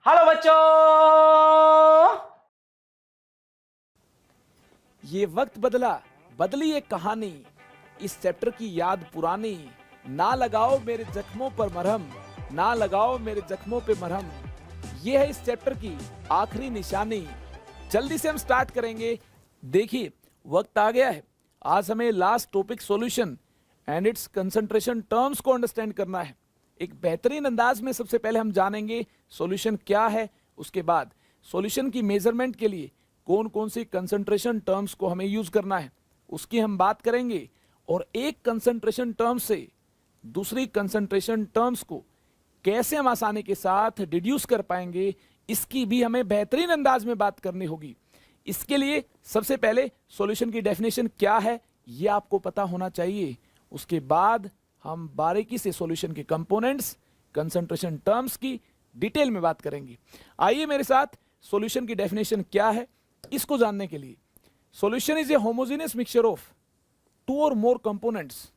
Hello बच्चों। ये वक्त बदला, बदली एक कहानी, इस चैप्टर की याद पुरानी। ना लगाओ मेरे जख्मों पर मरहम, ना लगाओ मेरे जख्मों पे मरहम। ये है इस चैप्टर की आखिरी निशानी। जल्दी से हम स्टार्ट करेंगे। देखिए, वक्त आ गया है। आज हमें last topic solution and it's concentration terms को अंडरस्टैंड करना है। एक बेहतरीन अंदाज में सबसे पहले हम जानेंगे सॉल्यूशन क्या है, उसके बाद सॉल्यूशन की मेजरमेंट के लिए कौन कौन सी कंसंट्रेशन टर्म्स को हमें यूज करना है उसकी हम बात करेंगे, और एक कंसंट्रेशन टर्म से दूसरी कंसंट्रेशन टर्म्स को कैसे हम आसानी के साथ डिड्यूस कर पाएंगे इसकी भी हमें बेहतरीन अंदाज में बात करनी होगी। इसके लिए सबसे पहले सॉल्यूशन की डेफिनेशन क्या है यह आपको पता होना चाहिए। उसके बाद हम बारीकी से सॉल्यूशन के कंपोनेंट्स, कंसंट्रेशन टर्म्स की डिटेल में बात करेंगे। आइए मेरे साथ सॉल्यूशन की डेफिनेशन क्या है इसको जानने के लिए। Solution is a homogeneous mixture of two or more components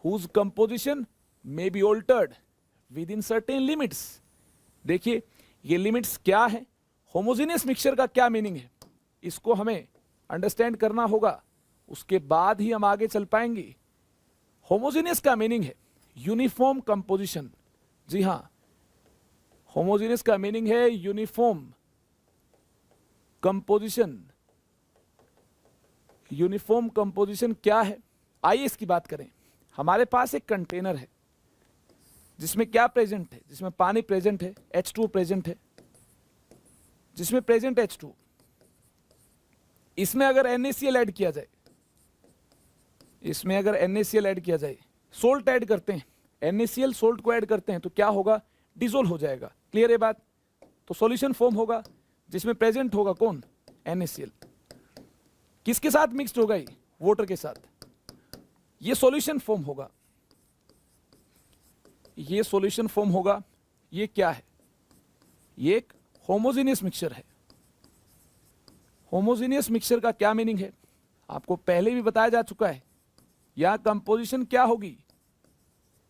whose composition may be altered within certain limits। देखिए, ये लिमिट्स क्या है, होमोजेनियस मिक्सचर का क्या मीनिंग है, इसको हमें अंडरस्टैंड करना होगा, उसके बाद ही हम आगे चल पाएंगे। होमोजेनियस का मीनिंग है यूनिफॉर्म कंपोजिशन। जी हां, होमोजेनियस का मीनिंग है यूनिफॉर्म कंपोजिशन। यूनिफॉर्म कंपोजिशन क्या है, आइए इसकी बात करें। हमारे पास एक कंटेनर है जिसमें क्या प्रेजेंट है, जिसमें पानी प्रेजेंट है, H2 प्रेजेंट है, जिसमें प्रेजेंट H2। इसमें अगर NaCl ऐड किया जाए, इसमें अगर NaCl ऐड किया जाए, सोल्ट ऐड करते हैं, NaCl सोल्ट को ऐड करते हैं तो क्या होगा, डिसोल्व हो जाएगा। क्लियर है बात। तो सॉल्यूशन फॉर्म होगा जिसमें प्रेजेंट होगा कौन, NaCl। किसके साथ मिक्स्ड होगा, वाटर के साथ। ये सॉल्यूशन फॉर्म होगा, ये सॉल्यूशन फॉर्म होगा। ये क्या है, ये एक होमोजेनियस मिक्सचर है। होमोजेनियस मिक्सचर का क्या मीनिंग है आपको पहले भी बताया जा चुका है। यहां कंपोजिशन क्या होगी,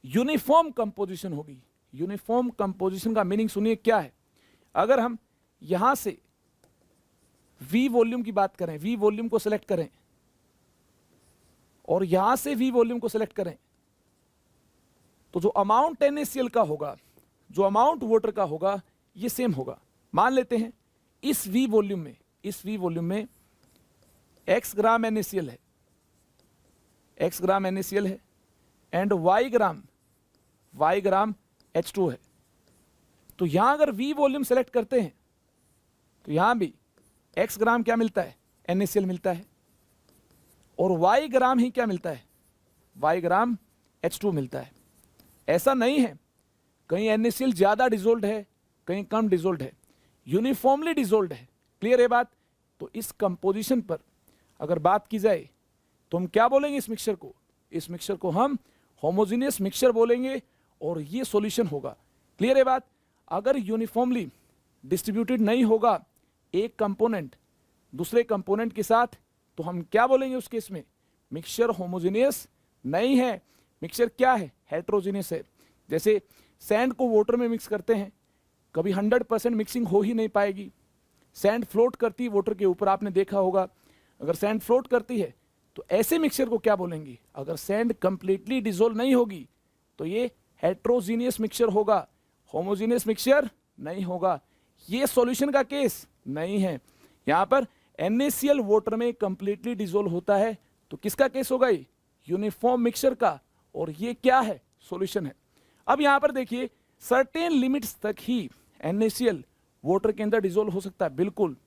यूनिफॉर्म कंपोजिशन होगी। यूनिफॉर्म कंपोजिशन का मीनिंग सुनिए क्या है। अगर हम यहां से V वॉल्यूम की बात करें, V वॉल्यूम को सिलेक्ट करें और यहां से V वॉल्यूम को सिलेक्ट करें, तो जो अमाउंट NaCl का होगा, जो अमाउंट वाटर का होगा, ये सेम होगा। मान लेते हैं इस V वॉल्यूम में, इस V वॉल्यूम में X ग्राम NaCl है, X ग्राम NaCl है, एंड Y ग्राम H2 है। तो यहां अगर V वॉल्यूम सेलेक्ट करते हैं तो यहां भी X ग्राम क्या मिलता है, NaCl मिलता है, और Y ग्राम ही क्या मिलता है, Y ग्राम H2 मिलता है। ऐसा नहीं है कहीं NaCl ज्यादा डिसोल्ड है, कहीं कम डिसोल्ड है, यूनिफॉर्मली डिसोल्ड है। क्लियर है बात। तो इस कंपोजिशन पर अगर बात की जाए तो हम क्या बोलेंगे इस मिक्सचर को, इस मिक्सचर को हम होमोजेनियस मिक्सचर बोलेंगे, और ये सॉल्यूशन होगा। क्लियर है बात। अगर यूनिफॉर्मली डिस्ट्रीब्यूटेड नहीं होगा एक कंपोनेंट दूसरे कंपोनेंट के साथ, तो हम क्या बोलेंगे उस केस में, मिक्सचर होमोजेनियस नहीं है, मिक्सचर क्या है, हेट्रोजेनियस है। जैसे सैंड को वाटर में मिक्स करते हैं, कभी 100% मिक्सिंग हो ही नहीं पाएगी। सैंड फ्लोट करती है वाटर के ऊपर, आपने देखा होगा। अगर सैंड फ्लोट करती है तो ऐसे मिक्सचर को क्या बोलेंगे, अगर सैंड कंप्लीटली डिसोल्व नहीं होगी तो ये हेट्रोजीनियस मिक्सचर होगा, होमोजेनियस मिक्सचर नहीं होगा। ये सॉल्यूशन का केस नहीं है। यहां पर NaCl वाटर में कंप्लीटली डिसोल्व होता है, तो किसका केस होगा, ये यूनिफॉर्म मिक्सचर का, और ये क्या है, सॉल्यूशन है। अब यहां पर देखिए, सर्टेन लिमिट्स तक ही NaCl वाटर के अंदर डिसोल्व हो सकता है। बिल्कुल,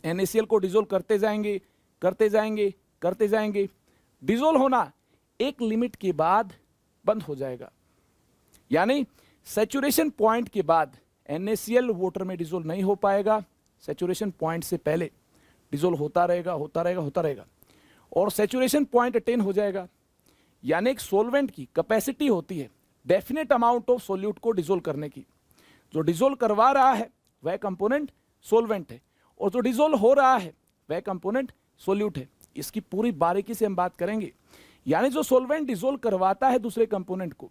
NaCl को डिसोल्व करते जाएंगे, करते जाएंगे, करते जाएंगे, डिसोल्व होना एक लिमिट के बाद बंद हो जाएगा। यानी सैचुरेशन पॉइंट के बाद NaCl वाटर में डिसोल्व नहीं हो पाएगा। सैचुरेशन पॉइंट से पहले डिसोल्व होता रहेगा, होता रहेगा, होता रहेगा, और सैचुरेशन पॉइंट अटेन हो जाएगा। यानी एक सॉल्वेंट की कैपेसिटी होती है डेफिनेट अमाउंट ऑफ सोल्यूट को डिसोल्व करने की। जो डिसोल्व करवा रहा है वह कंपोनेंट सॉल्वेंट है, और जो डिसोल्व हो रहा है वह कंपोनेंट सोल्यूट है। इसकी पूरी बारीकी से हम बात करेंगे। यानी जो सॉल्वेंट डिसोल्व करवाता है दूसरे कंपोनेंट को,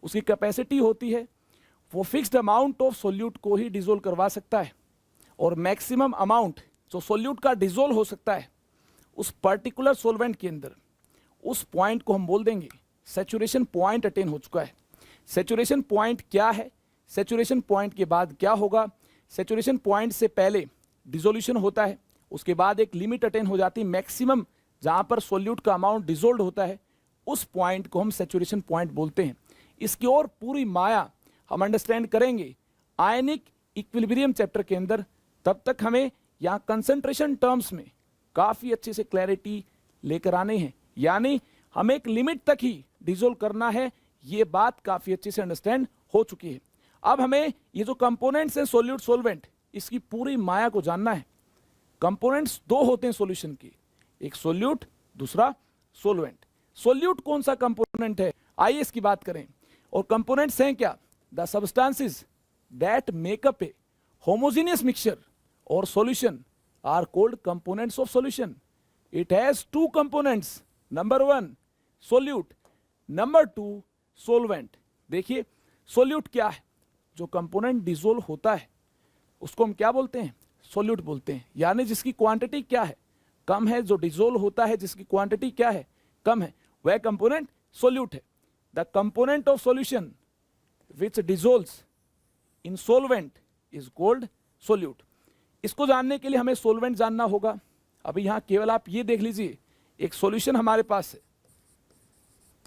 उसकी कैपेसिटी होती है वो फिक्स्ड अमाउंट ऑफ सोल्यूट को ही डिजोल्व करवा सकता है, और मैक्सिमम अमाउंट जो सोल्यूट का डिजोल्व हो सकता है उस पर्टिकुलर सोलवेंट के अंदर, उस पॉइंट को हम बोल देंगे सैचुरेशन पॉइंट अटेन हो चुका है। सैचुरेशन पॉइंट क्या है, सैचुरेशन पॉइंट के बाद क्या होगा, सैचुरेशन पॉइंट से पहले डिसोल्यूशन होता है, उसके बाद एक लिमिट अटेन हो जाती है, मैक्सिमम जहां पर सोल्यूट का अमाउंट डिसोल्व होता है उस पॉइंट को हम सैचुरेशन पॉइंट बोलते हैं। इसकी और पूरी माया हम अंडरस्टैंड करेंगे आयनिक इक्विलिब्रियम चैप्टर के अंदर। तब तक हमें यहाँ कंसंट्रेशन टर्म्स में काफी अच्छे से क्लैरिटी लेकर आने हैं, यानी हमें एक लिमिट तक ही डिसोल्व करना है, ये बात काफी अच्छे से अंडरस्टैंड हो चुकी है। अब हमें ये जो कंपोनेंट्स हैं सोल्यूट सोलवेंट, इसकी पूरी माया को जानना है। कंपोनेंट्स दो होते हैं सॉल्यूशन के, एक सोल्यूट दूसरा सोलवेंट। सोल्यूट कौन सा कंपोनेंट है, आइए इसकी बात करें। और कंपोनेंट्स हैं क्या, the substances that make up a homogeneous mixture और solution are called components of solution. It has two components, number 1 solute, number 2 solvent. देखिए सोल्यूट क्या है, जो कंपोनेंट डिसोल्व होता है उसको हम क्या बोलते हैं, सोल्यूट बोलते हैं, यानी जिसकी क्वांटिटी क्या है, कम है, जो डिसोल्व होता है जिसकी क्वांटिटी क्या है, कम है, वह कंपोनेंट सोल्यूट है। The component of solution which dissolves in solvent is called solute. इसको जानने के लिए हमें सोलवेंट जानना होगा। अभी यहां केवल आप ये देख लीजिए, एक सॉल्यूशन हमारे पास है,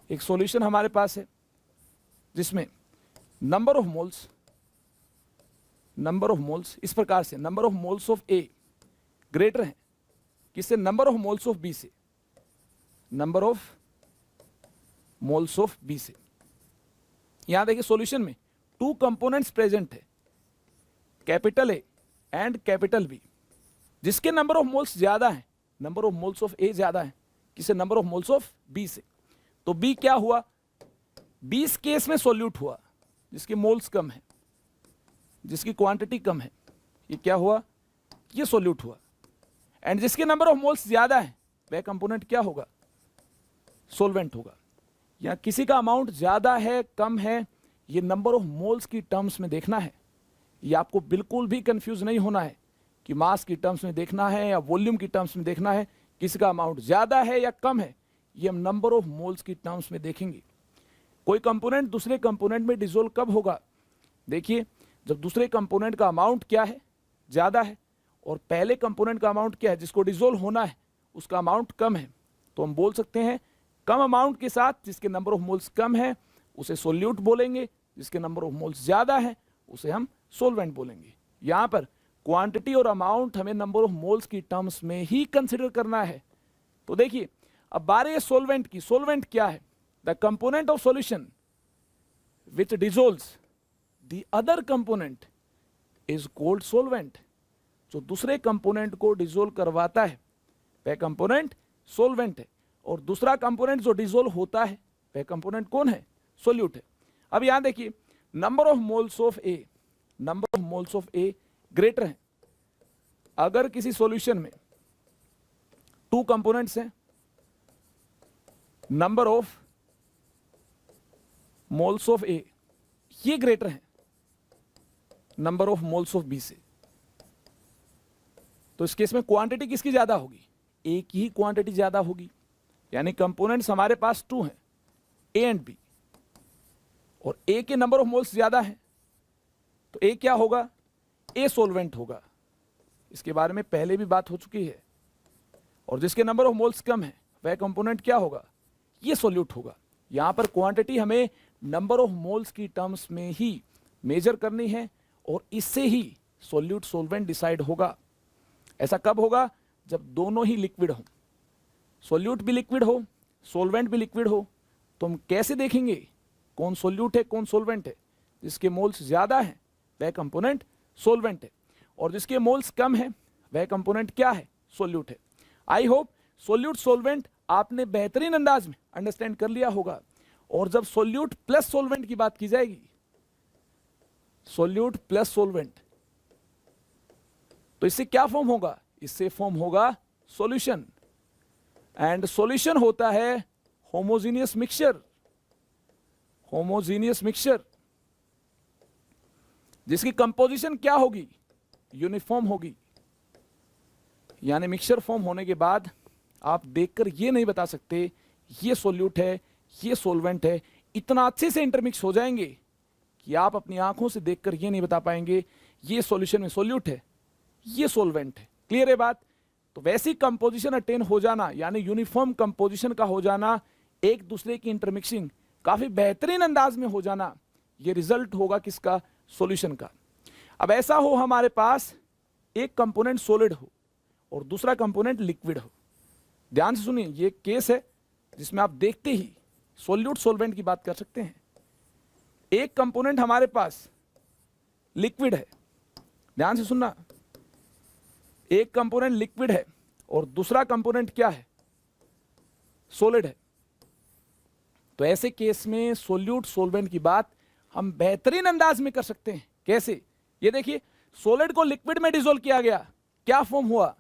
एक सॉल्यूशन हमारे पास है जिसमें नंबर ऑफ मोल्स इस प्रकार से, number of moles of A greater है किससे, number of moles of B से, number of moles of B से। यहां देखिए सॉल्यूशन में टू कंपोनेंट्स प्रेजेंट है, capital A and capital B, जिसके नंबर ऑफ मोल्स ज्यादा है, number of moles of A ज्यादा है किससे, number of moles of B से। तो बी क्या हुआ, बी इस केस में सोल्यूट हुआ, जिसके मोल्स कम है, जिसकी क्वांटिटी कम है, ये क्या हुआ, ये सोल्यूट हुआ। एंड जिसके नंबर ऑफ मोल्स ज्यादा है वह कंपोनेंट क्या होगा, सोलवेंट होगा। या किसी का अमाउंट ज्यादा है कम है, ये नंबर ऑफ मोल्स की टर्म्स में देखना है। ये आपको बिल्कुल भी कंफ्यूज नहीं होना है कि मास की टर्म्स में देखना है या वॉल्यूम की टर्म्स में देखना है, किसका अमाउंट ज्यादा है या कम है, ये हम नंबर ऑफ मोल्स की टर्म्स में देखेंगे। कोई कंपोनेंट दूसरे कंपोनेंट में डिसोल्व कब होगा, देखिए जब दूसरे कंपोनेंट का अमाउंट क्या है, ज्यादा है, और पहले कंपोनेंट का अमाउंट क्या है जिसको डिसोल्व होना है उसका अमाउंट कम है, तो हम बोल सकते हैं कम अमाउंट के साथ जिसके नंबर ऑफ मोल्स कम है उसे सोल्यूट बोलेंगे, जिसके नंबर ऑफ मोल्स ज्यादा है उसे हम सोलवेंट बोलेंगे। यहां पर क्वांटिटी और अमाउंट हमें नंबर ऑफ मोल्स की टर्म्स में ही कंसिडर करना है। तो देखिए अब बारे सोलवेंट की, सोलवेंट क्या है, the component of solution which dissolves the other component is called solvent. जो दूसरे कंपोनेंट को डिसोल्व करवाता है वह कंपोनेंट सोलवेंट है, और दूसरा कंपोनेंट जो डिसोल्व होता है वह कंपोनेंट कौन है, सोल्यूट है। अब यहां देखिए number of moles of A, number of moles of A greater है। अगर किसी सॉल्यूशन में टू कंपोनेंट्स हैं, number of moles of A ये ग्रेटर है number of moles of B से, तो इस केस में क्वांटिटी किसकी ज्यादा होगी, ए की ही क्वांटिटी ज्यादा होगी। यानी कंपोनेंट्स हमारे पास टू हैं, ए एंड बी, और ए के नंबर ऑफ मोल्स ज्यादा है, तो ए क्या होगा, ए सोलवेंट होगा। इसके बारे में पहले भी बात हो चुकी है। और जिसके नंबर ऑफ मोल्स कम है वह कंपोनेंट क्या होगा, ये सोल्यूट होगा। यहां पर क्वांटिटी हमें नंबर ऑफ मोल्स की टर्म्स में ही मेजर करनी है, और इससे ही सोल्यूट सोलवेंट डिसाइड होगा। ऐसा कब होगा, जब दोनों ही लिक्विड हो, सोल्यूट भी लिक्विड हो सोलवेंट भी लिक्विड हो। तो हम कैसे देखेंगे कौन सोल्यूट है कौन सोलवेंट है, जिसके मोल्स ज्यादा है वह कंपोनेंट सोलवेंट है, और जिसके मोल्स कम है वह कंपोनेंट क्या है, सोल्यूट है। आई होप सोल्यूट सोलवेंट आपने बेहतरीन अंदाज में अंडरस्टैंड कर लिया होगा। और जब सोल्यूट प्लस सोलवेंट की बात की जाएगी, सोल्यूट प्लस सोलवेंट, तो इससे क्या फॉर्म होगा, इससे फॉर्म होगा सॉल्यूशन। एंड सॉल्यूशन होता है होमोजेनियस मिक्सचर, होमोजेनियस मिक्सचर। जिसकी कंपोजिशन क्या होगी, यूनिफॉर्म होगी। यानी मिक्सचर फॉर्म होने के बाद आप देखकर ये नहीं बता सकते ये सोल्यूट है, ये सोलवेंट है, इतना अच्छे से इंटरमिक्स हो जाएंगे कि आप अपनी आंखों से देखकर ये नहीं बता पाएंगे ये सॉल्यूशन में सोल्यूट है, ये सोलवेंट है। क्लियर है बात? तो वैसी कंपोजिशन अटेन हो जाना, यानी यूनिफॉर्म कंपोजिशन का हो जाना, एक दूसरे की इंटरमिक्सिंग काफी बेहतरीन अंदाज में हो जाना, ये रिजल्ट होगा किसका, सॉल्यूशन का। अब ऐसा हो हमारे पास एक कंपोनेंट सॉलिड हो और दूसरा कंपोनेंट लिक्विड हो। ध्यान से सुनिए, ये केस है जिसमें आप देखते ही सोल्यूट सोलवेंट की बात कर सकते हैं। एक कंपोनेंट हमारे पास लिक्विड है, ध्यान से सुनना, एक कंपोनेंट लिक्विड है और दूसरा कंपोनेंट क्या है, सॉलिड है। तो ऐसे केस में सोल्यूट सोलवेंट की बात हम बेहतरीन अंदाज में कर सकते हैं। कैसे? ये देखिए, सॉलिड को लिक्विड में डिसॉल्व किया गया, क्या फॉर्म हुआ,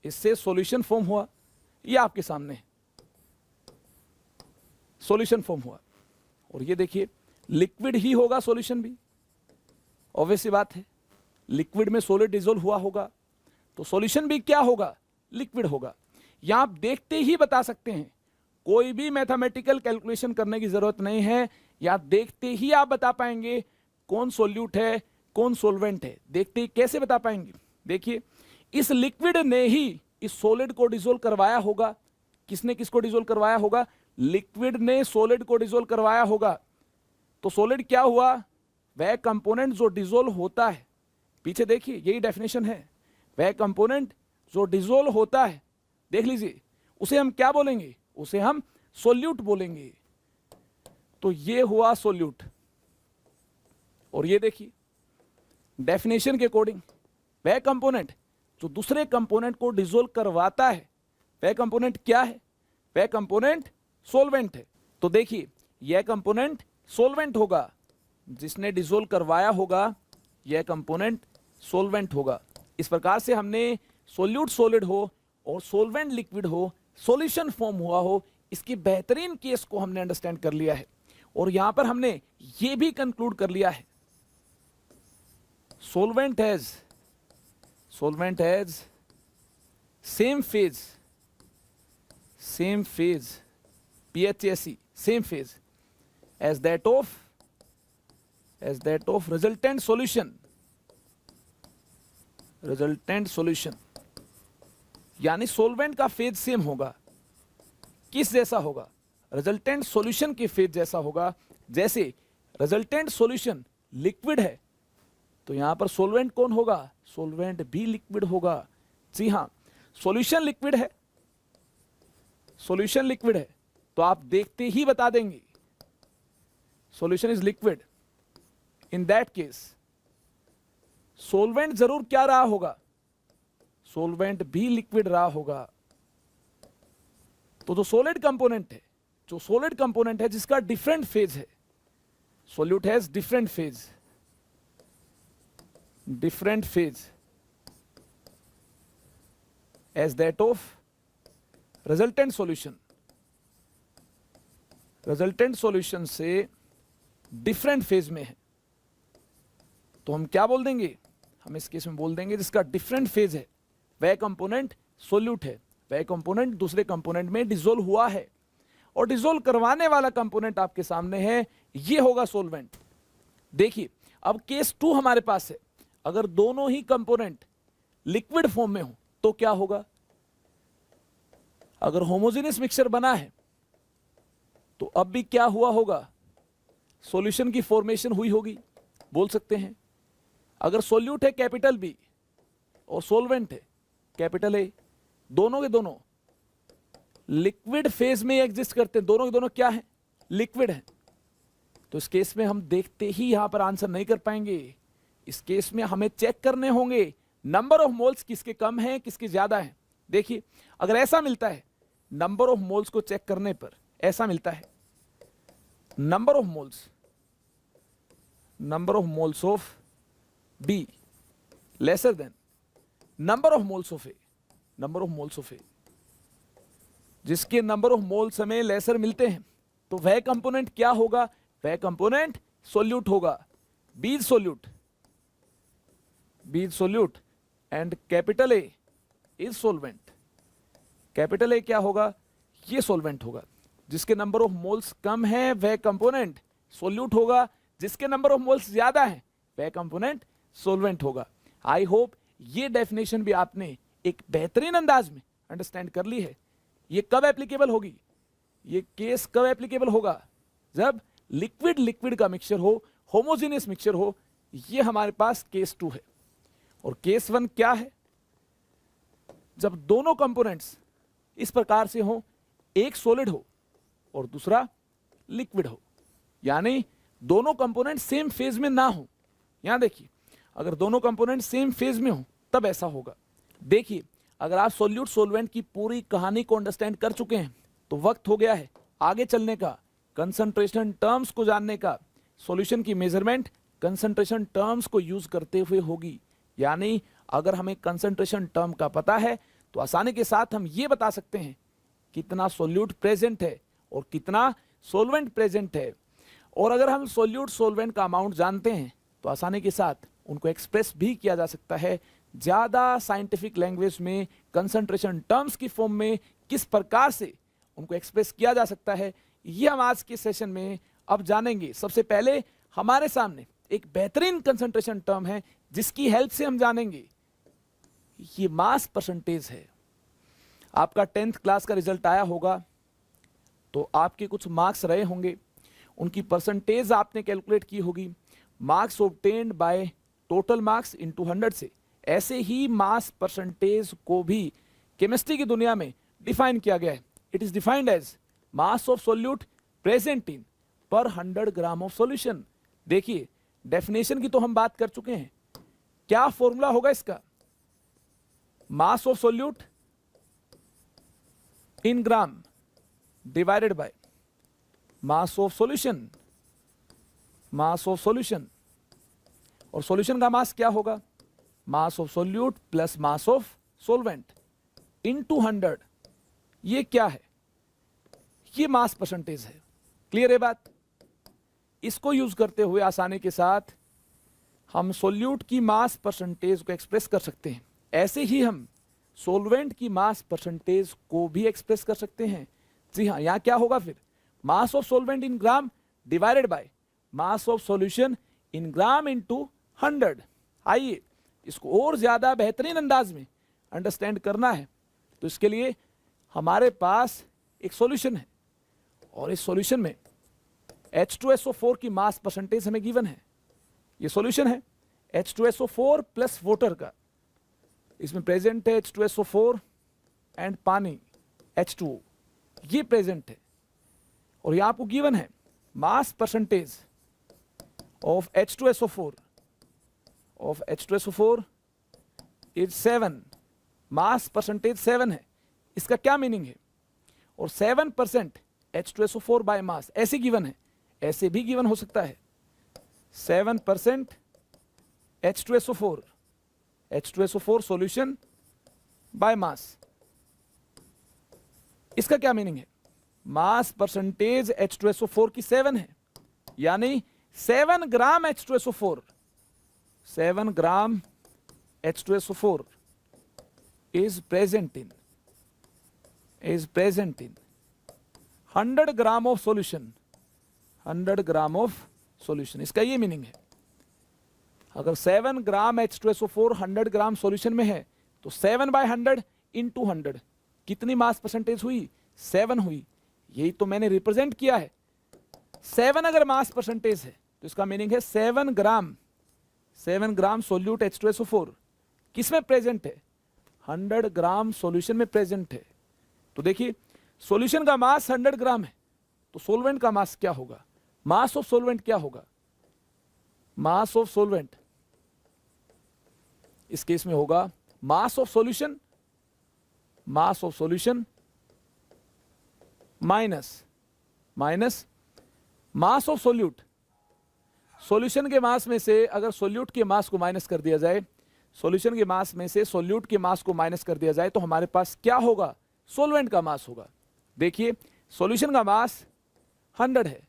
इससे सॉल्यूशन फॉर्म हुआ। ये आपके सामने है, सॉल्यूशन फॉर्म हुआ। और ये देखिए, लिक्विड ही होगा सॉल्यूशन भी, ऑब्वियस सी बात है। लिक्विड में सॉलिड डिसॉल्व हुआ होगा तो सॉल्यूशन भी क्या होगा, लिक्विड होगा। यहां आप देखते ही बता सकते हैं, कोई भी मैथमेटिकल कैलकुलेशन करने की जरूरत नहीं है। या देखते ही आप बता पाएंगे कौन सोल्यूट है कौन सोलवेंट है। देखते ही कैसे बता पाएंगे? देखिए, इस लिक्विड ने ही इस सॉलिड को डिसॉल्व करवाया होगा। किसने किसको डिसॉल्व करवाया होगा? लिक्विड ने सॉलिड को डिसॉल्व करवाया होगा। तो सॉलिड क्या हुआ, वह कंपोनेंट जो डिसॉल्व होता है, पीछे देखिए यही डेफिनेशन है, वह कंपोनेंट जो डिसॉल्व होता है, देख लीजिए, उसे हम क्या बोलेंगे, उसे हम सोल्यूट बोलेंगे। तो ये हुआ सोल्यूट। और ये देखिए, डेफिनेशन के अकॉर्डिंग वह कंपोनेंट जो दूसरे कंपोनेंट को डिसॉल्व करवाता है, वह कंपोनेंट क्या है, वह कंपोनेंट सोलवेंट है। तो देखिए, यह कंपोनेंट सोलवेंट होगा, जिसने डिसॉल्व करवाया होगा यह कंपोनेंट सोलवेंट होगा। इस प्रकार से हमने सोल्यूट सॉलिड हो और सोलवेंट लिक्विड हो, सॉल्यूशन फॉर्म हुआ हो, इसके बेहतरीन केस को हमने अंडरस्टैंड कर लिया है। और यहां पर हमने यह भी कंक्लूड कर लिया है, solvent has same phase PHSE, same phase as that of resultant solution। यानी सोलवेंट का फेज सेम होगा, किस जैसा होगा, रिजल्टेंट सॉल्यूशन के फेज जैसा होगा। जैसे रिजल्टेंट सॉल्यूशन लिक्विड है तो यहां पर सोलवेंट कौन होगा, सोलवेंट भी लिक्विड होगा। जी हां, सॉल्यूशन लिक्विड है, तो आप देखते ही बता देंगे solution is liquid. In that case solvent जरूर क्या रहा होगा, सोलवेंट भी लिक्विड रहा होगा। तो जो सॉलिड कंपोनेंट है जिसका डिफरेंट फेज है, solute has different phase as that of resultant solution से डिफरेंट फेज में है। तो हम क्या बोल देंगे, हम इस केस में बोल देंगे जिसका डिफरेंट फेज है वह कंपोनेंट सोल्यूट है, वह कंपोनेंट दूसरे कंपोनेंट में डिसॉल्व हुआ है, और डिसॉल्व करवाने वाला कंपोनेंट आपके सामने है, ये होगा सोलवेंट। देखिए, अब केस 2 हमारे पास है, अगर दोनों ही कंपोनेंट लिक्विड फॉर्म में हो तो क्या होगा। अगर होमोजेनियस मिक्सचर बना है तो अब भी क्या हुआ होगा, सॉल्यूशन की फॉर्मेशन हुई होगी, बोल सकते हैं। अगर सोल्यूट है कैपिटल बी और सोलवेंट है कैपिटल ए, दोनों के दोनों लिक्विड फेज में एग्जिस्ट करते हैं, दोनों के दोनों क्या है, लिक्विड है। तो इस केस में हम देखते ही यहां पर आंसर नहीं कर पाएंगे। इस केस में हमें चेक करने होंगे नंबर ऑफ मोल्स किसके कम है किसके ज्यादा है। देखिए, अगर ऐसा मिलता है, नंबर ऑफ मोल्स को चेक करने पर ऐसा मिलता है, number of moles of B lesser than number of moles of A, जिसके नंबर ऑफ मोल्स हमें लेसर मिलते हैं, तो वह कंपोनेंट क्या होगा, वह कंपोनेंट सोल्यूट होगा। B solute, B is solute and capital A is solvent. Capital A क्या होगा? ये सॉल्वेंट होगा. जिसके नंबर ऑफ मोल्स कम है वह कंपोनेंट सोल्यूट होगा, जिसके नंबर ऑफ मोल्स ज्यादा है वह कंपोनेंट सॉल्वेंट होगा. आई होप ये डेफिनेशन भी आपने एक बेहतरीन अंदाज में अंडरस्टैंड कर ली है. ये कब एप्लीकेबल होगी? ये केस कब एप्लीकेबल होगा? जब लिक्विड लिक्विड का मिक्सचर हो, होमोजेनियस मिक्सचर हो. ये हमारे पास केस 2 है. और केस 1 क्या है? जब दोनों कंपोनेंट्स इस प्रकार से हो, एक सॉलिड हो और दूसरा लिक्विड हो, यानी दोनों कंपोनेंट सेम फेज में ना हो. यहां देखिए, अगर दोनों कंपोनेंट सेम फेज में हो तब ऐसा होगा. देखिए, अगर आप सॉल्यूट सॉल्वेंट की पूरी कहानी को अंडरस्टैंड कर चुके हैं तो वक्त हो गया है आगे चलने का, कंसंट्रेशन टर्म्स को जानने का. सॉल्यूशन की मेजरमेंट कंसंट्रेशन टर्म्स को यूज करते हुए होगी. यानी अगर हमें कंसंट्रेशन टर्म का पता है तो आसानी के साथ हम ये बता सकते हैं कितना सॉल्यूट प्रेजेंट है और कितना सॉल्वेंट प्रेजेंट है. और अगर हम सॉल्यूट सॉल्वेंट का अमाउंट जानते हैं तो आसानी के साथ उनको एक्सप्रेस भी किया जा सकता है ज्यादा साइंटिफिक लैंग्वेज में, कंसंट्रेशन टर्म्स की फॉर्म में किस प्रकार से उनको एक्सप्रेस किया जा सकता है. ये हम आज के सेशन में अब जानेंगे. सबसे पहले हमारे सामने एक बेहतरीन कंसंट्रेशन टर्म है जिसकी हेल्प से हम जानेंगे. ये मास परसेंटेज है. आपका 10th क्लास का रिजल्ट आया होगा तो आपके कुछ मार्क्स रहे होंगे, उनकी परसेंटेज आपने कैलकुलेट की होगी. Marks obtained by total marks into 100 से. ऐसे ही मास परसेंटेज को भी केमिस्ट्री की दुनिया में डिफाइन किया गया है. It is defined as mass of solute present in per 100 gram of solution. देखिए, डेफिनेशन की तो हम बात कर चुके हैं. क्या फॉर्मूला होगा इसका? मास of solute in gram divided by mass of solution. Mass of solution, और सॉल्यूशन का मास क्या होगा? मास of solute plus mass of solvent into 100. ये क्या है? ये मास परसेंटेज है. क्लियर है बात? इसको यूज करते हुए आसानी के साथ हम सॉल्यूट की मास परसेंटेज को एक्सप्रेस कर सकते हैं. ऐसे ही हम सॉल्वेंट की मास परसेंटेज को भी एक्सप्रेस कर सकते हैं. जी हाँ, यहां क्या होगा फिर? Mass of solvent in gram divided by mass of solution in gram into 100. आइए इसको और ज्यादा बेहतरीन अंदाज में अंडरस्टैंड करना है तो इसके लिए हमारे पास एक सॉल्यूशन है और इस सॉल्यूशन में H2SO4 की मास परसेंटेज हमें गिवन है. ये सॉल्यूशन है H2SO4 प्लस वाटर का. इसमें प्रेजेंट है H2SO4 एंड पानी H2O. ये प्रेजेंट है और ये आपको गिवन है mass percentage of H2SO4 is 7. Mass percentage 7 है. इसका क्या मीनिंग है? और 7% H2SO4 बाय मास ऐसे गिवन है, ऐसे भी गिवन हो सकता है. 7% H2SO4 सॉल्यूशन बाय मास. इसका क्या मीनिंग है? मास परसेंटेज H2SO4 की 7 है, यानी 7 ग्राम H2SO4 is present in 100 gram of solution. 100 gram of solution, इसका ये मीनिंग है. अगर 7 ग्राम H2SO4 100 ग्राम सॉल्यूशन में है तो 7/100 इंटू 100 कितनी मास परसेंटेज हुई? 7 हुई. यही तो मैंने रिप्रेजेंट किया है. 7 अगर मास परसेंटेज है तो इसका मीनिंग है 7 ग्राम सोल्यूट H2SO4 किसमें प्रेजेंट है? 100 ग्राम सॉल्यूशन में प्रेजेंट है. तो देखिए, सॉल्यूशन का मास 100 ग्राम है तो सॉल्वेंट का मास क्या होगा? मास ऑफ सॉल्वेंट क्या होगा? मास ऑफ सॉल्वेंट इस केस में होगा मास of solution minus mass of solute. Solution के मास में से अगर सोल्यूट के मास को माइनस कर दिया जाए, सॉल्यूशन के मास में से सोल्यूट के मास को माइनस कर दिया जाए तो हमारे पास क्या होगा? सॉल्वेंट का मास होगा. देखिए, सॉल्यूशन का मास 100 है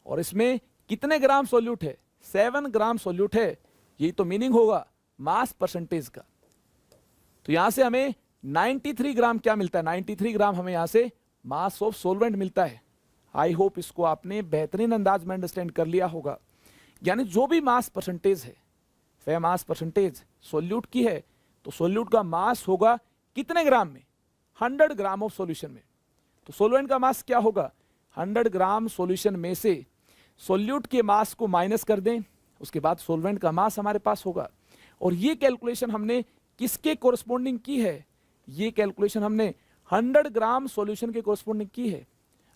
और इसमें कितने ग्राम सोल्यूट है? 7 ग्राम सोल्यूट है. यही तो मीनिंग होगा मास परसेंटेज का। तो यहां से हमें 93 ग्राम क्या मिलता है, 93 ग्राम हमें यहां से मास ऑफ सोलवेंट मिलता है। आई होप इसको आपने बेहतरीन अंदाज में अंडरस्टैंड कर लिया होगा। यानी जो भी मास परसेंटेज है, वह मास परसेंटेज सोल्यूट की है, तो सोल्यूट का मास होगा कितने ग्राम में, 100 ग्राम ऑफ सॉल्यूशन में। तो सोलवेंट का मास क्या होगा, 100 ग्राम सॉल्यूशन में से सोल्यूट के मास को माइनस कर दें, उसके बाद सोलवेंट का मास हमारे पास होगा। और ये कैलकुलेशन हमने किसके कोरस्पोंडिंग की है, ये कैलकुलेशन हमने 100 ग्राम सॉल्यूशन के कोरस्पोंडिंग की है।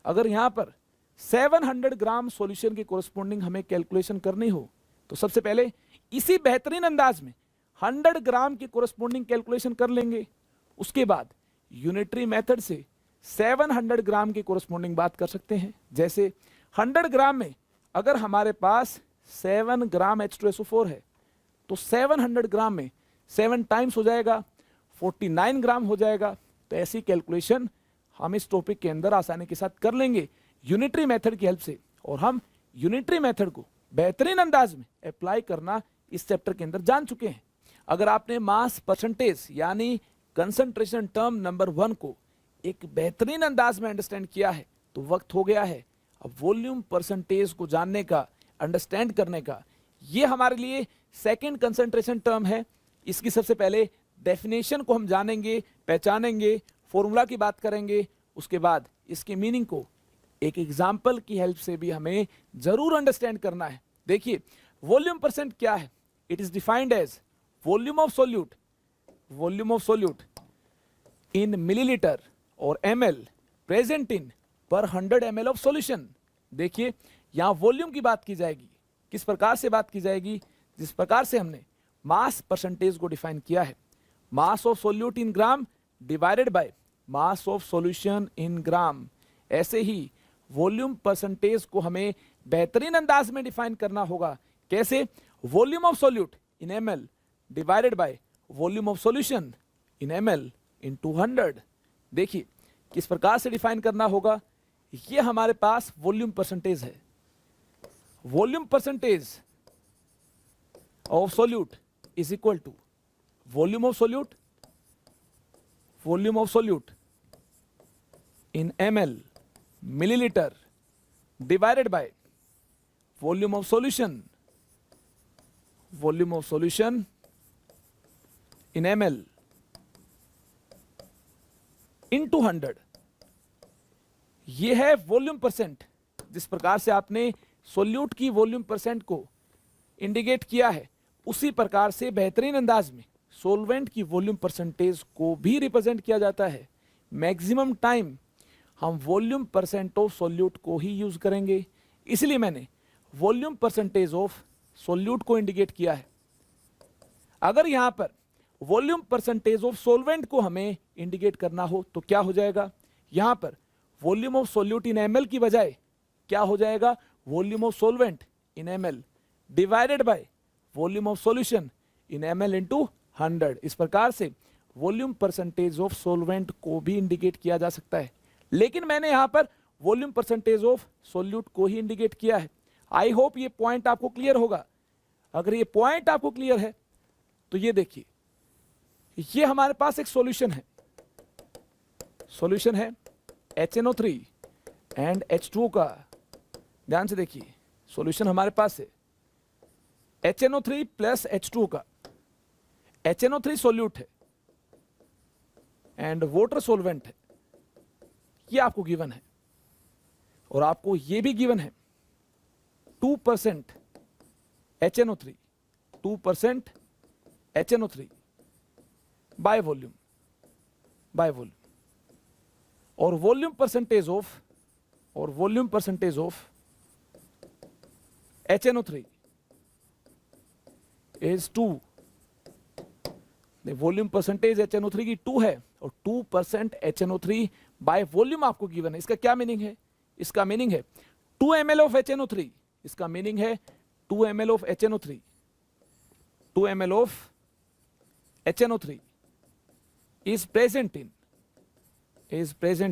अगर यहां पर 700 ग्राम सॉल्यूशन के कोरस्पोंडिंग हमें कैलकुलेशन करनी हो, तो सबसे पहले इसी बेहतरीन अंदाज में 100 ग्राम के कोरस्पोंडिंग कैलकुलेशन कर लेंगे। उसके बाद यूनिटरी मेथड से 700 ग्राम के कोरस्पोंडिंग बात कर सकते हैं। जैसे 100 ग्राम में अगर हमारे पास 7 ग्राम H2SO4 है, तो 700 ग्राम में 7 टाइम्स हो जाएगा, 49 ग्राम हो जाएगा। तो ऐसी कैलकुलेशन हम इस टॉपिक के अंदर आसानी के साथ कर लेंगे यूनिटरी मेथड की हेल्प से। और हम यूनिटरी मेथड को बेहतरीन अंदाज में अप्लाई करना इस चैप्टर के अंदर जान चुके हैं। अगर आपने मास परसेंटेज यानी कंसंट्रेशन टर्म नंबर 1 को एक बेहतरीन अंदाज में अंडरस्टैंड किया है, तो वक्त हो गया है अब वॉल्यूम परसेंटेज को जानने का, अंडरस्टैंड करने का। ये हमारे लिए सेकंड कंसंट्रेशन टर्म है। इसकी सबसे पहले डेफिनेशन को हम जानेंगे, पहचानेंगे, फॉर्मूला की बात करेंगे। उसके बाद इसके मीनिंग को एक एग्जाम्पल की हेल्प से भी हमें जरूर अंडरस्टैंड करना है। देखिए वॉल्यूम परसेंट क्या है, it is defined as volume of solute in millilitre or ml present in per 100 ml of solution. देखिए यहां वॉल्यूम की बात की जाएगी, किस प्रकार से बात की जाएगी, जिस प्रकार से हमने मास परसेंटेज को डिफाइन किया है, mass of solute in gram divided by mass of solution in gram. ऐसे ही वॉल्यूम परसेंटेज को हमें बेहतरीन अंदाज में डिफाइन करना होगा। कैसे, volume of solute in ml divided by volume of solution in ml into 100। देखिए किस प्रकार से डिफाइन करना होगा। ये हमारे पास वॉल्यूम परसेंटेज है, volume percentage of solute is equal to volume of solute in ml millilitre divided by volume of solution in ml into 100। ये है वॉल्यूम परसेंट। जिस प्रकार से आपने सोल्यूट की वॉल्यूम परसेंट को इंडिकेट किया है, उसी प्रकार से बेहतरीन अंदाज में सोलवेंट की वॉल्यूम परसेंटेज को भी रिप्रेजेंट किया जाता है। मैक्सिमम टाइम हम वॉल्यूम परसेंट ऑफ सोल्यूट को ही यूज करेंगे, इसलिए मैंने वॉल्यूम परसेंटेज ऑफ सोल्यूट को इंडिकेट किया है। अगर यहां पर वॉल्यूम परसेंटेज ऑफ सोलवेंट को हमें इंडिकेट करना हो तो क्या हो जाएगा, यहां पर volume of solute in ml की बजाय क्या हो जाएगा, volume of solvent in ml divided by volume of solution in ml into 100। इस प्रकार से वॉल्यूम परसेंटेज ऑफ सोलवेंट को भी इंडिकेट किया जा सकता है, लेकिन मैंने यहां पर वॉल्यूम परसेंटेज ऑफ सोल्यूट को ही इंडिकेट किया है। आई होप ये पॉइंट आपको क्लियर होगा। अगर ये पॉइंट आपको क्लियर है तो ये देखिए, ये हमारे पास एक सॉल्यूशन है HNO3 एंड H2O का। ध्यान से देखिए, सॉल्यूशन हमारे पास है HNO3 प्लस H2O का। HNO3 सॉल्यूट है एंड वाटर सॉल्वेंट है, ये आपको गिवन है। और आपको ये भी गिवन है 2% HNO3, 2% HNO3 बाय वॉल्यूम और volume percentage of HNO3 is 2। Volume percentage HNO3 की 2 है और 2% HNO3 बाय वॉल्यूम आपको गिवन है। इसका क्या मीनिंग है, इसका मीनिंग है 2 ml ऑफ HNO3, इसका मीनिंग है 2 ml of HNO3, 2 ml of HNO3 is present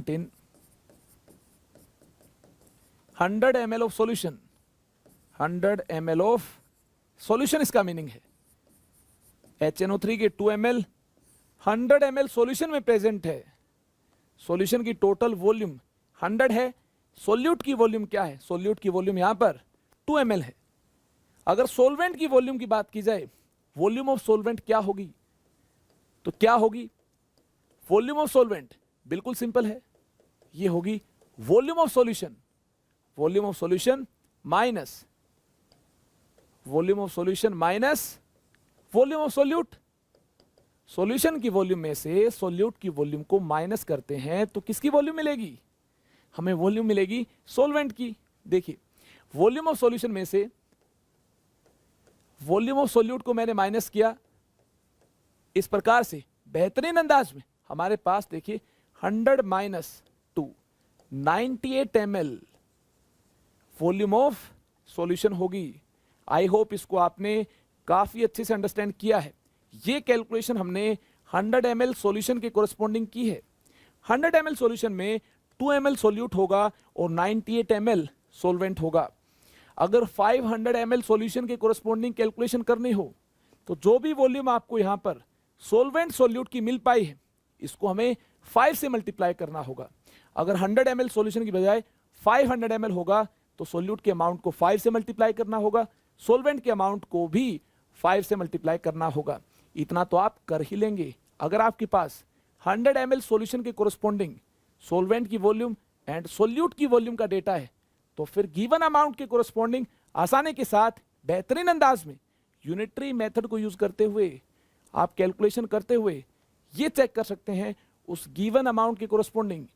in 100 ml of solution, 100 ml of solution इसका मीनिंग है। HNO3 के 2 ml 100 ml सॉल्यूशन में प्रेजेंट है। सॉल्यूशन की टोटल वॉल्यूम 100 है। सोल्यूट की वॉल्यूम क्या है? सोल्यूट की वॉल्यूम यहां पर 2 ml है। अगर सोलवेंट की वॉल्यूम की बात की जाए, वॉल्यूम ऑफ सोलवेंट क्या होगी? तो क्या होगी वॉल्यूम ऑफ सोलवेंट? बिल्कुल सिंपल है, ये होगी volume of solution. Volume of solution minus volume of solution minus volume of solute. Solution की वॉल्यूम में से सोल्यूट की वॉल्यूम को माइनस करते हैं तो किसकी वॉल्यूम मिलेगी? हमें वॉल्यूम मिलेगी सोलवेंट की। देखिए, वॉल्यूम ऑफ सॉल्यूशन में से वॉल्यूम ऑफ सोल्यूट को मैंने माइनस किया इस प्रकार से बेहतरीन अंदाज में। हमारे पास देखिए 100 minus 2 98 ml volume of solution होगी। आई होप इसको आपने काफी अच्छे से अंडरस्टैंड किया है। ये कैलकुलेशन हमने 100 ml सॉल्यूशन के कोरस्पॉन्डिंग की है। 100 ml सॉल्यूशन में 2 ml सोल्यूट होगा और 98 ml सॉल्वेंट होगा। अगर 500 ml सॉल्यूशन के कोरस्पॉन्डिंग कैलकुलेशन करनी हो तो जो भी वॉल्यूम आपको यहां पर सॉल्वेंट सोल्यूट की मिल पाई है, इसको हमें 5 से मल्टीप्लाई करना होगा। अगर 100 ml सॉल्यूशन की बजाय 500 ml होगा तो सोल्यूट के अमाउंट को 5 से मल्टीप्लाई करना होगा, सोल्वेंट के अमाउंट को भी 5 से मल्टीप्लाई करना होगा। इतना तो आप कर ही लेंगे। अगर आपके पास 100 ml सॉल्यूशन के कोरस्पॉन्डिंग सोल्वेंट की वॉल्यूम एंड सोल्यूट की वॉल्यूम का डेटा है तो फिर गिवन अमाउंट के कोरस्पॉन्डिंग आसानी के साथ बेहतरीन अंदाज में यूनिटरी मेथड को यूज करते हुए आप कैलकुलेशन करते हुए ये चेक कर सकते हैं उस गिवन अमाउंट के कोरस्पॉन्डिंग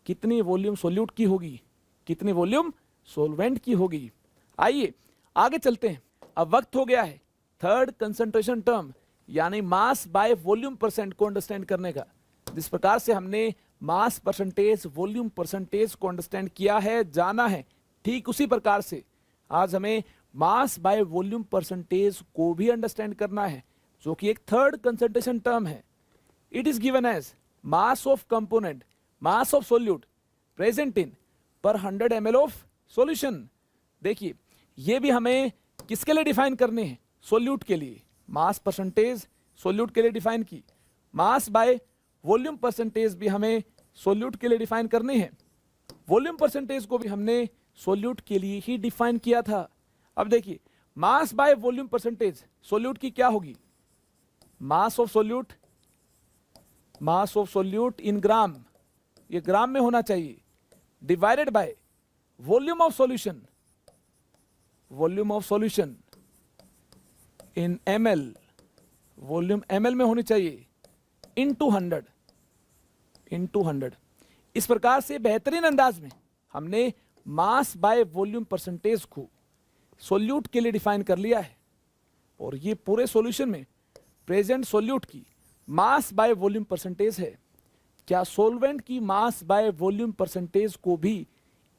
कितनी वॉल्यूम सोल्यूट की होगी, कितनी वॉल्यूम सोल्वेंट की होगी। आइए आगे चलते हैं। अब वक्त हो गया है थर्ड कंसंट्रेशन टर्म यानी मास बाय वॉल्यूम परसेंट को अंडरस्टैंड करने का। जिस प्रकार से हमने मास परसेंटेज वॉल्यूम परसेंटेज को अंडरस्टैंड किया है, जाना है, ठीक उसी प्रकार से आज हमें मास बाय वॉल्यूम परसेंटेज को भी अंडरस्टैंड करना है, जो कि एक थर्ड कंसंट्रेशन टर्म है। It is given as mass of component mass of solute present in per 100 ml of solution. देखिए, ये भी हमें किसके लिए डिफाइन करने हैं? सोल्यूट के लिए। मास परसेंटेज सोल्यूट के लिए डिफाइन की, मास बाय वॉल्यूम परसेंटेज भी हमें सोल्यूट के लिए डिफाइन करनी है। वॉल्यूम परसेंटेज को भी हमने सोल्यूट के लिए ही डिफाइन किया था। अब देखिए, मास बाय वॉल्यूम परसेंटेज सोल्यूट की क्या होगी? मास ऑफ सोल्यूट इन ग्राम, ये ग्राम में होना चाहिए, divided by volume of solution in ml, volume ml में होनी चाहिए, इनटू 100। इस प्रकार से बेहतरीन अंदाज में हमने मास बाय वॉल्यूम परसेंटेज को सोल्यूट के लिए डिफाइन कर लिया है। और ये पूरे सॉल्यूशन में प्रेजेंट सोल्यूट की मास बाय वॉल्यूम परसेंटेज है। क्या सोल्वेंट की मास बाय वॉल्यूम परसेंटेज को भी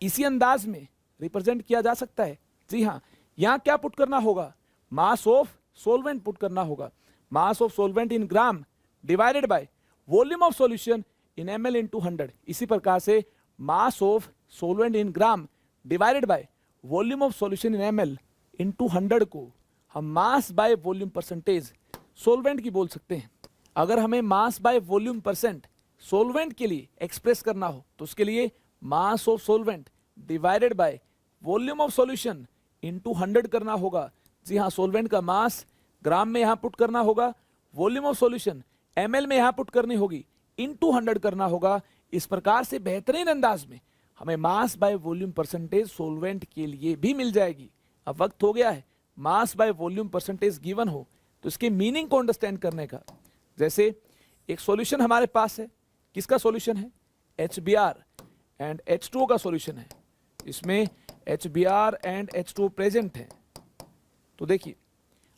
इसी अंदाज में रिप्रेजेंट किया जा सकता है? जी हाँ, यहां क्या पुट करना होगा? मास ऑफ सोल्वेंट पुट करना होगा। Mass of सोल्वेंट in gram divided by volume of solution in ml into 100। इसी प्रकार से mass of सोल्वेंट in gram divided by volume of solution in ml into 100 को हम मास बाय वॉल्यूम परसेंटेज सोल्वेंट की बोल सकते हैं। अगर हमें मास बाय वॉल्यूम परसेंट सोल्वेंट के लिए एक्सप्रेस करना हो तो उसके लिए mass of सोल्वेंट divided by volume of solution into 100 करना होगा। जी हाँ, सोल्वेंट का मास ग्राम में यहां पुट करना होगा, वॉल्यूम ऑफ सॉल्यूशन ml में यहां पुट करनी होगी, इंटू 100 करना होगा। इस प्रकार से बेहतरीन अंदाज में हमें मास बाय वॉल्यूम परसेंटेज सोल्वेंट के लिए भी मिल जाएगी। अब वक्त हो गया है मास बाय वॉल्यूम परसेंटेज गिवन हो तो इसके मीनिंग को अंडरस्टैंड करने का। जैसे एक सॉल्यूशन हमारे पास है, किसका सॉल्यूशन है? HBr एंड H2O का सॉल्यूशन है। इसमें HBr एंड H2O प्रेजेंट है। तो देखिए,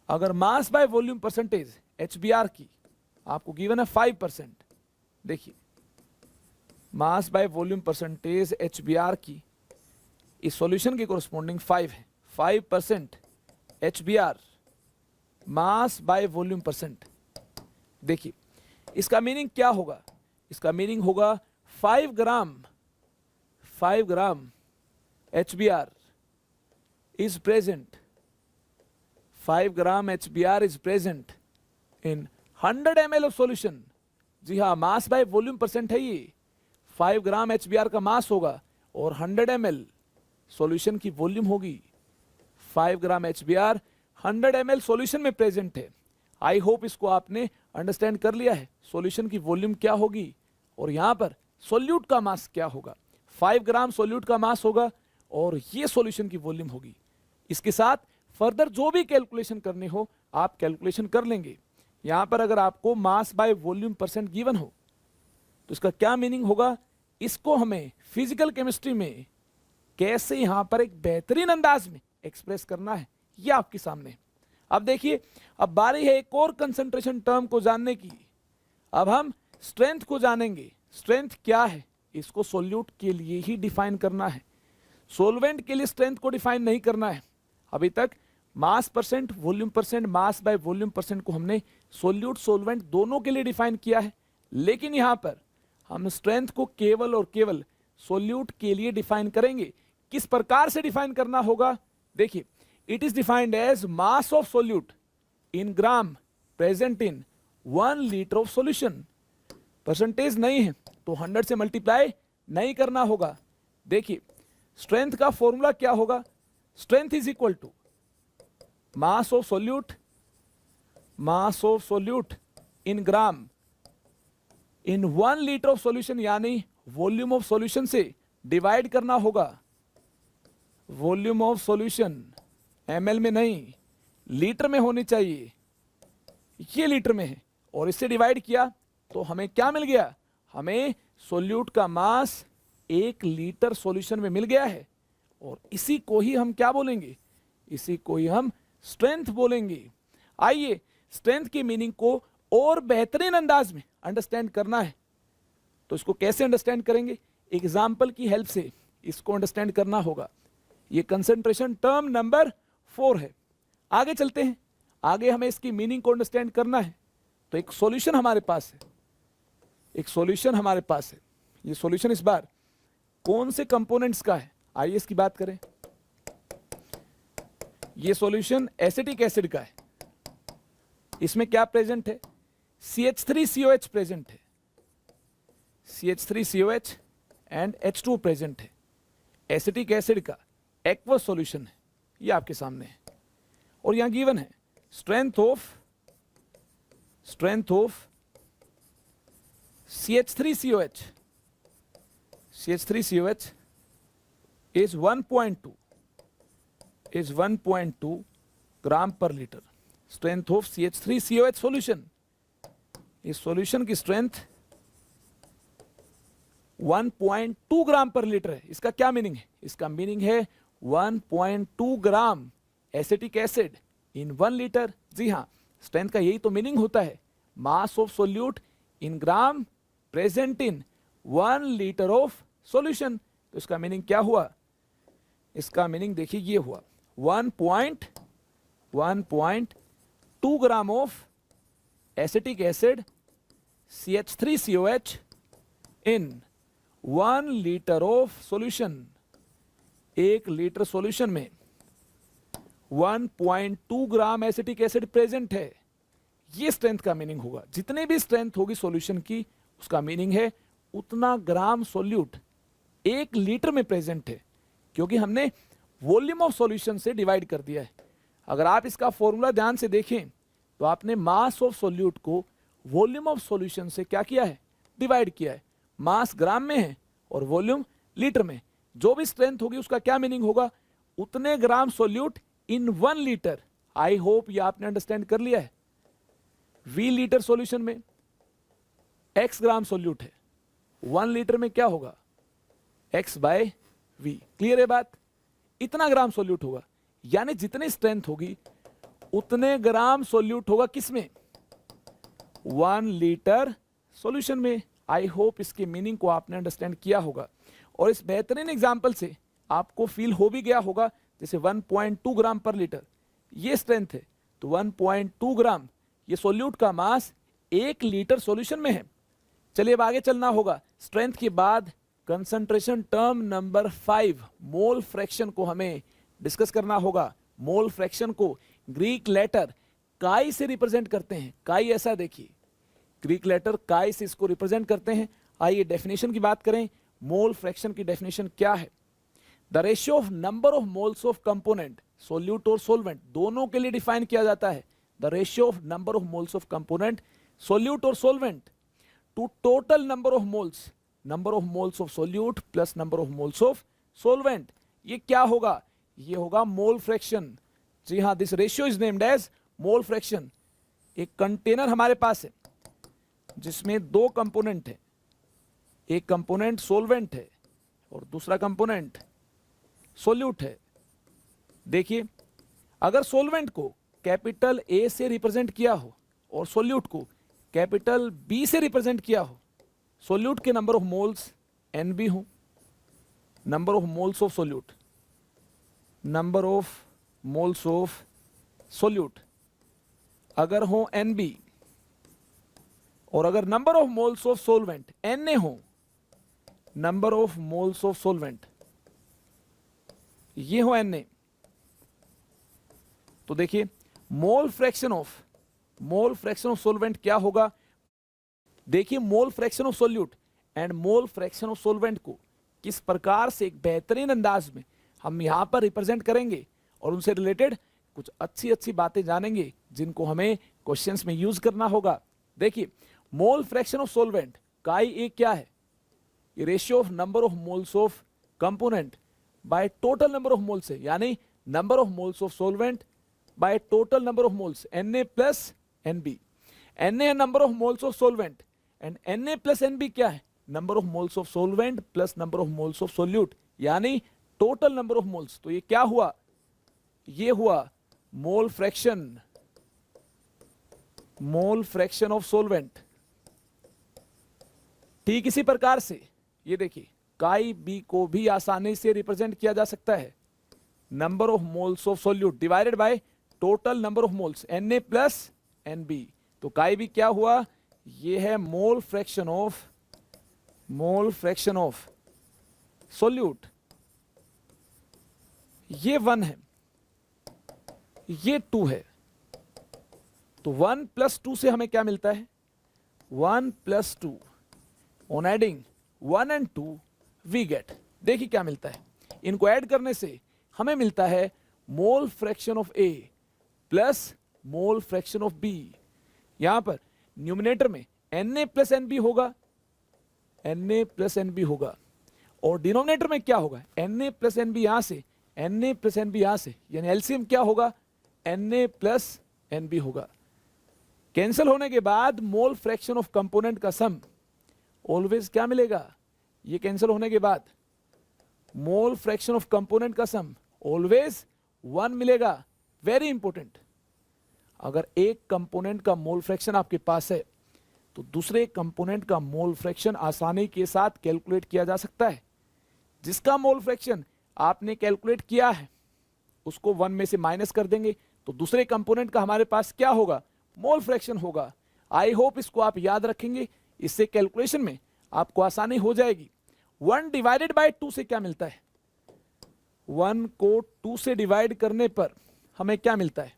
अगर मास बाय वॉल्यूम परसेंटेज HBr की आपको गिवन है 5%, देखिए मास बाय वॉल्यूम परसेंटेज HBr की इस सॉल्यूशन के कोरस्पॉन्डिंग 5 है। 5% HBr mass by volume percent. देखिए, इसका मीनिंग क्या होगा? इसका मीनिंग होगा 5 gram HBr is present, 5 gram HBr is present in 100 ml of solution. जी हाँ, मास बाय वॉल्यूम परसेंट है ये। 5 ग्राम HBr का मास होगा और 100 ml सॉल्यूशन की वॉल्यूम होगी। 5 ग्राम HBr 100 ml सॉल्यूशन में प्रेजेंट है। आई होप इसको आपने अंडरस्टैंड कर लिया है, सॉल्यूशन की वॉल्यूम क्या होगी और यहां पर सॉल्यूट का मास क्या होगा। 5 ग्राम सॉल्यूट का मास होगा और ये सॉल्यूशन की वॉल्यूम होगी। इसके साथ फर्दर जो भी कैलकुलेशन करने हो आप कैलकुलेशन कर लेंगे। यहां पर अगर आपको मास बाय वॉल्यूम परसेंट गिवन हो तो इसका क्या मीनिंग होगा, इसको हमें फिजिकल केमिस्ट्री में कैसे यहां पर एक बेहतरीन अंदाज में एक्सप्रेस करना है ये आपके सामने। अब देखिए, अब बारी है एक और कंसंट्रेशन टर्म को जानने की। अब हम स्ट्रेंथ को जानेंगे। स्ट्रेंथ क्या है इसको सॉल्यूट के लिए ही डिफाइन करना है, सॉल्वेंट के लिए स्ट्रेंथ को डिफाइन नहीं करना है। अभी तक मास percent, volume percent, mass by volume percent को हमने सॉल्यूट सॉल्वेंट दोनों के लिए डिफाइन किया है, लेकिन यहां पर हम स्ट्रेंथ को केवल और केवल सॉल्यूट के लिए डिफाइन करेंगे। किस प्रकार से डिफाइन करना होगा, देखिए, it is defined as mass of solute in gram present in 1 litre of solution. Percentage नहीं है तो 100 से मल्टीप्लाई नहीं करना होगा। देखिए, स्ट्रेंथ का फॉर्मूला क्या होगा, strength is equal to mass of solute in gram in 1 litre of solution, यानी वॉल्यूम ऑफ सॉल्यूशन से डिवाइड करना होगा। वॉल्यूम ऑफ सॉल्यूशन ml में नहीं, लीटर में होनी चाहिए। ये लीटर में है और इससे डिवाइड किया तो हमें क्या मिल गया, हमें सॉल्यूट का मास 1 लीटर सॉल्यूशन में मिल गया है। और इसी को ही हम क्या बोलेंगे, इसी को ही हम स्ट्रेंथ बोलेंगे। आइए स्ट्रेंथ की मीनिंग को और बेहतरीन अंदाज में अंडरस्टैंड करना है तो इसको कैसे अंडरस्टैंड करेंगे, एग्जाम्पल की हेल्प से इसको अंडरस्टैंड करना होगा। ये कंसंट्रेशन टर्म नंबर 4 है। आगे चलते हैं, आगे हमें इसकी मीनिंग को अंडरस्टैंड करना है। तो एक सॉल्यूशन हमारे पास है, एक सॉल्यूशन हमारे पास है। ये सॉल्यूशन इस बार कौन से कंपोनेंट्स का है, आइए इसकी बात करें। ये सॉल्यूशन एसिटिक एसिड का है। इसमें क्या प्रेजेंट है, CH3COH प्रेजेंट है, CH3COH एंड H2 प्रेजेंट है। एसिटिक एसिड का एक्वस सॉल्यूशन है, ये आपके सामने है। और यहां गिवन है स्ट्रेंथ ऑफ CH3COH is 1.2 ग्राम पर litre. Strength of CH3COH solution, इस सॉल्यूशन की स्ट्रेंथ 1.2 ग्राम पर लीटर है। इसका क्या मीनिंग है, इसका मीनिंग है 1.2 ग्राम एसिटिक एसिड इन 1 लीटर। जी हाँ, स्ट्रेंथ का यही तो मीनिंग होता है, mass of solute in gram present in 1 litre of solution. तो इसका मीनिंग क्या हुआ, इसका मीनिंग देखिए ये हुआ 1.2 gram of acetic acid CH3COH in 1 litre of solution. 1 litre solution में 1.2 ग्राम एसिटिक एसिड प्रेजेंट है। ये स्ट्रेंथ का मीनिंग होगा। जितने भी स्ट्रेंथ होगी सॉल्यूशन की, उसका मीनिंग है उतना ग्राम सॉल्यूट 1 लीटर में प्रेजेंट है, क्योंकि हमने वॉल्यूम ऑफ सॉल्यूशन से डिवाइड कर दिया है। अगर आप इसका फॉर्मूला ध्यान से देखें तो आपने मास ऑफ सॉल्यूट को वॉल्यूम ऑफ सॉल्यूशन से क्या किया है, डिवाइड किया है। मास ग्राम में है और वॉल्यूम लीटर में। जो भी स्ट्रेंथ होगी उसका क्या मीनिंग होगा, उतने gram solute in 1 litre. I hope ये आपने अंडरस्टैंड कर लिया है। V लीटर सॉल्यूशन में X ग्राम सॉल्यूट है, 1 लीटर में क्या होगा, X बाय V। क्लियर है बात, इतना ग्राम सॉल्यूट होगा, यानी जितनी स्ट्रेंथ होगी उतने ग्राम सॉल्यूट होगा किसमें, 1 लीटर सॉल्यूशन में। आई होप इसके मीनिंग को आपने अंडरस्टैंड किया होगा और इस बेहतरीन एग्जांपल से आपको फील हो भी गया होगा। जैसे 1.2 ग्राम पर लीटर ये स्ट्रेंथ है, तो 1.2 ग्राम ये सॉल्यूट का मास 1 लीटर सॉल्यूशन में है। चलिए अब आगे चलना होगा। स्ट्रेंथ के बाद concentration term number 5 mole fraction को हमें डिस्कस करना होगा। मोल फ्रैक्शन को ग्रीक लेटर काई से रिप्रेजेंट करते हैं। काई ऐसा देखिए, ग्रीक लेटर काई से इसको रिप्रेजेंट करते हैं। आइए डेफिनेशन की बात करें। मोल फ्रैक्शन की डेफिनेशन क्या है? The ratio of number of moles of component, solute और सोलवेंट दोनों के लिए डिफाइन किया जाता है। The ratio of number of moles of component, solute और solvent, to total number of moles, number of moles of solute plus number of moles of solvent. ये क्या होगा? ये होगा मोल फ्रैक्शन। जी हाँ, this ratio is named as mole fraction. एक container हमारे पास है जिसमें दो कंपोनेंट है, एक कंपोनेंट सोलवेंट है और दूसरा कंपोनेंट सोल्यूट है। देखिए, अगर सोलवेंट को कैपिटल ए से रिप्रेजेंट किया हो और सोल्यूट को कैपिटल बी से रिप्रेजेंट किया हो, सोल्यूट के number of moles N B हो, number of moles of solute, number of moles of solute अगर हो एन बी, और अगर number of moles of solvent N A हो, number of moles of solvent ये हो एन ए, तो देखिए मोल फ्रैक्शन ऑफ सोलवेंट क्या होगा? देखिए, मोल fraction of solute and mole fraction of solvent को किस प्रकार से एक बेहतरीन अंदाज में हम यहां पर रिप्रेजेंट करेंगे और उनसे रिलेटेड कुछ अच्छी अच्छी बातें जानेंगे जिनको हमें क्वेश्चंस में यूज करना होगा। देखिए, मोल फ्रैक्शन ऑफ सोलवेंट काई ए क्या है? ये ratio of number of moles of component bye total number of moles है, यानी number of moles of solvent bye total number of moles, Na plus Nb। Na है number of moles of solvent and Na plus Nb क्या है? Number of moles of solvent plus number of moles of solute, यानी total number of moles. तो ये क्या हुआ? ये हुआ मोल फ्रैक्शन ऑफ सोलवेंट। ठीक इसी प्रकार से ये देखिए, काई बी को भी आसानी से रिप्रेजेंट किया जा सकता है, number of moles of solute divided by total number of moles Na plus Nb। तो काई बी क्या हुआ? ये है मोल फ्रैक्शन ऑफ सोल्यूट। ये 1 है, ये 2 है, तो 1 प्लस 2 से हमें क्या मिलता है? 1 plus 2 on adding 1 and 2 we get, देखिए क्या मिलता है। इनको ऐड करने से हमें मिलता है mole fraction of A plus mole fraction of B. यहां पर न्यूमिनेटर में Na प्लस Nb होगा, Na प्लस Nb होगा, और डिनोमिनेटर में क्या होगा? Na प्लस Nb यहां से, Na प्लस Nb यहां से, यानी एलसीएम क्या होगा? Na प्लस Nb होगा। कैंसिल होने के बाद मोल फ्रैक्शन ऑफ कंपोनेंट का सम ऑलवेज क्या मिलेगा? ये कैंसिल होने के बाद मोल फ्रैक्शन ऑफ कंपोनेंट का सम ऑलवेज 1 मिलेगा। वेरी इंपॉर्टेंट, अगर एक कंपोनेंट का मोल फ्रैक्शन आपके पास है तो दूसरे कंपोनेंट का मोल फ्रैक्शन आसानी के साथ कैलकुलेट किया जा सकता है। जिसका मोल फ्रैक्शन आपने कैलकुलेट किया है उसको 1 में से माइनस कर देंगे तो दूसरे कंपोनेंट का हमारे पास क्या होगा? मोल फ्रैक्शन होगा। आई होप इसको आप याद रखेंगे, इससे कैलकुलेशन में आपको आसानी हो जाएगी। 1 डिवाइडेड बाय 2 से क्या मिलता है? 1 को 2 से डिवाइड करने पर हमें क्या मिलता है?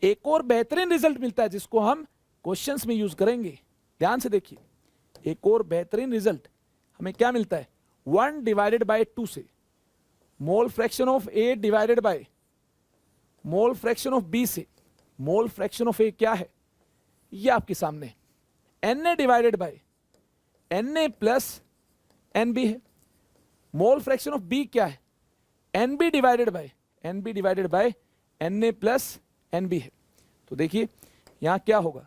एक और बेहतरीन रिजल्ट मिलता है जिसको हम क्वेश्चंस में यूज करेंगे। ध्यान से देखिए, एक और बेहतरीन रिजल्ट हमें क्या मिलता है? 1 डिवाइडेड बाय 2 से mole fraction of A divided by mole fraction of B से मोल फ्रैक्शन ऑफ ए क्या है? ये आपके सामने Na divided by Na plus Nb है। मोल फ्रैक्शन ऑफ बी क्या है? Nb divided by Na plus Nb है। तो देखिए यहां क्या होगा?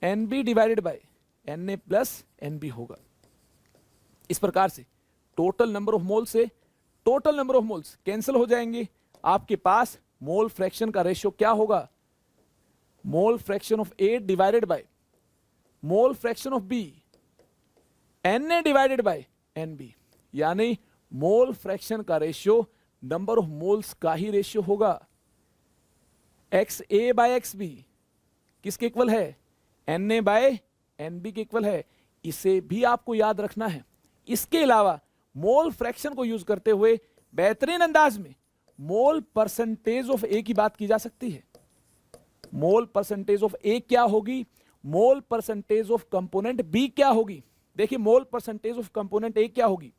Nb divided by Na plus Nb होगा। इस प्रकार से टोटल नंबर ऑफ मोल्स से total number of moles cancel हो जाएंगे। आपके पास मोल फ्रैक्शन का रेशियो क्या होगा? Mole fraction of A divided by mole fraction of B Na divided by Nb, यानी मोल फ्रैक्शन का रेशियो नंबर ऑफ मोल्स का ही रेशियो होगा। XA बाय XB किसके इक्वल है? Na बाय Nb के इक्वल है। इसे भी आपको याद रखना है। इसके अलावा मोल फ्रैक्शन को यूज करते हुए बेहतरीन अंदाज में मोल परसेंटेज ऑफ ए की बात की जा सकती है। मोल परसेंटेज ऑफ ए क्या होगी, mole percentage of component B क्या होगी। देखिए mole percentage of component A क्या होगी,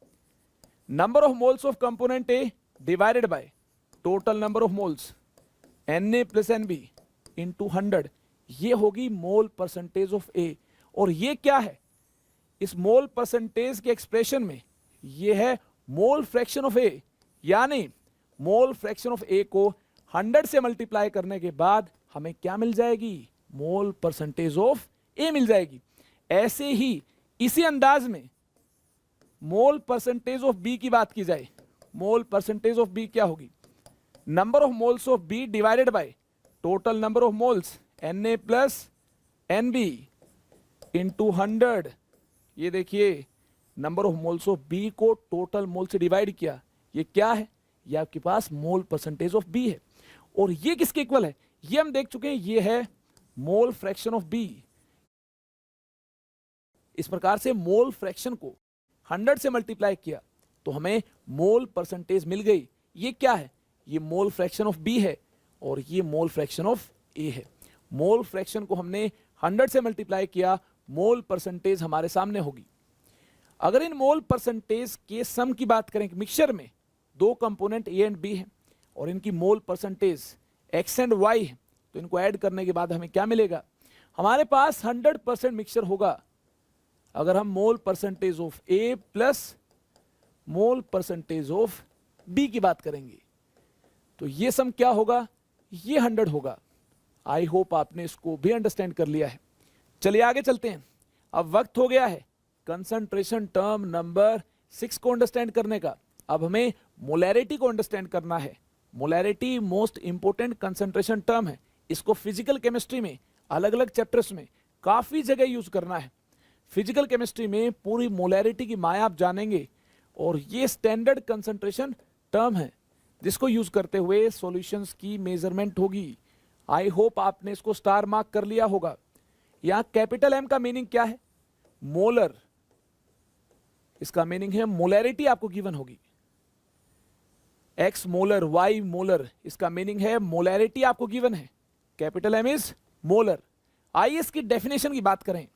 number of moles of component A divided by total number of moles Na plus N B into 100, ये होगी मोल परसेंटेज ऑफ ए। और ये क्या है, इस मोल परसेंटेज के एक्सप्रेशन में ये है मोल फ्रैक्शन ऑफ ए, यानी मोल फ्रैक्शन ऑफ ए को 100 से मल्टीप्लाई करने के बाद हमें क्या मिल जाएगी, मोल परसेंटेज ऑफ ए मिल जाएगी। ऐसे ही इसी अंदाज में मोल परसेंटेज ऑफ बी की बात की जाए, मोल परसेंटेज ऑफ बी क्या होगी, number of moles of B divided by total number of moles Na plus N B into 100। ये देखिए number of moles of B को टोटल मोल से डिवाइड किया, ये क्या है, ये आपके पास मोल परसेंटेज ऑफ बी है। और ये किसके इक्वल है, ये हम देख चुके हैं, ये है मोल फ्रैक्शन ऑफ बी। इस प्रकार से मोल फ्रैक्शन को 100 से मल्टीप्लाई किया तो हमें मोल परसेंटेज मिल गई। ये क्या है, ये मोल फ्रैक्शन ऑफ बी है और ये मोल फ्रैक्शन ऑफ ए है। मोल फ्रैक्शन को हमने 100 से मल्टीप्लाई किया, मोल परसेंटेज हमारे सामने होगी। अगर इन मोल परसेंटेज के सम की बात करें, मिक्सचर में दो कंपोनेंट ए एंड बी है और इनकी मोल परसेंटेज एक्स एंड वाई है, तो इनको ऐड करने के बाद हमें क्या मिलेगा, हमारे पास 100% मिक्सचर होगा। अगर हम mole percentage of A plus mole percentage of B की बात करेंगे तो ये सम क्या होगा, ये 100 होगा। आई होप आपने इसको भी अंडरस्टैंड कर लिया है। चलिए आगे चलते हैं। अब वक्त हो गया है कंसंट्रेशन टर्म नंबर 6 को अंडरस्टैंड करने का। अब हमें मोलैरिटी को अंडरस्टैंड करना है। Molarity most important concentration term है। इसको फिजिकल केमिस्ट्री में अलग अलग चैप्टर्स में काफी जगह यूज करना है। फिजिकल केमिस्ट्री में पूरी मोलैरिटी की माया आप जानेंगे और ये स्टैंडर्ड कंसंट्रेशन टर्म है जिसको यूज करते हुए सॉल्यूशंस की मेजरमेंट होगी। आई होप आपने इसको स्टार मार्क कर लिया होगा। यहां कैपिटल एम का मीनिंग क्या है, मोलर, इसका मीनिंग है मोलैरिटी आपको गिवन होगी। एक्स मोलर, वाई मोलर, इसका मीनिंग है मोलैरिटी आपको गिवन है। Capital M is molar. आइए इसकी डेफिनेशन की बात करें।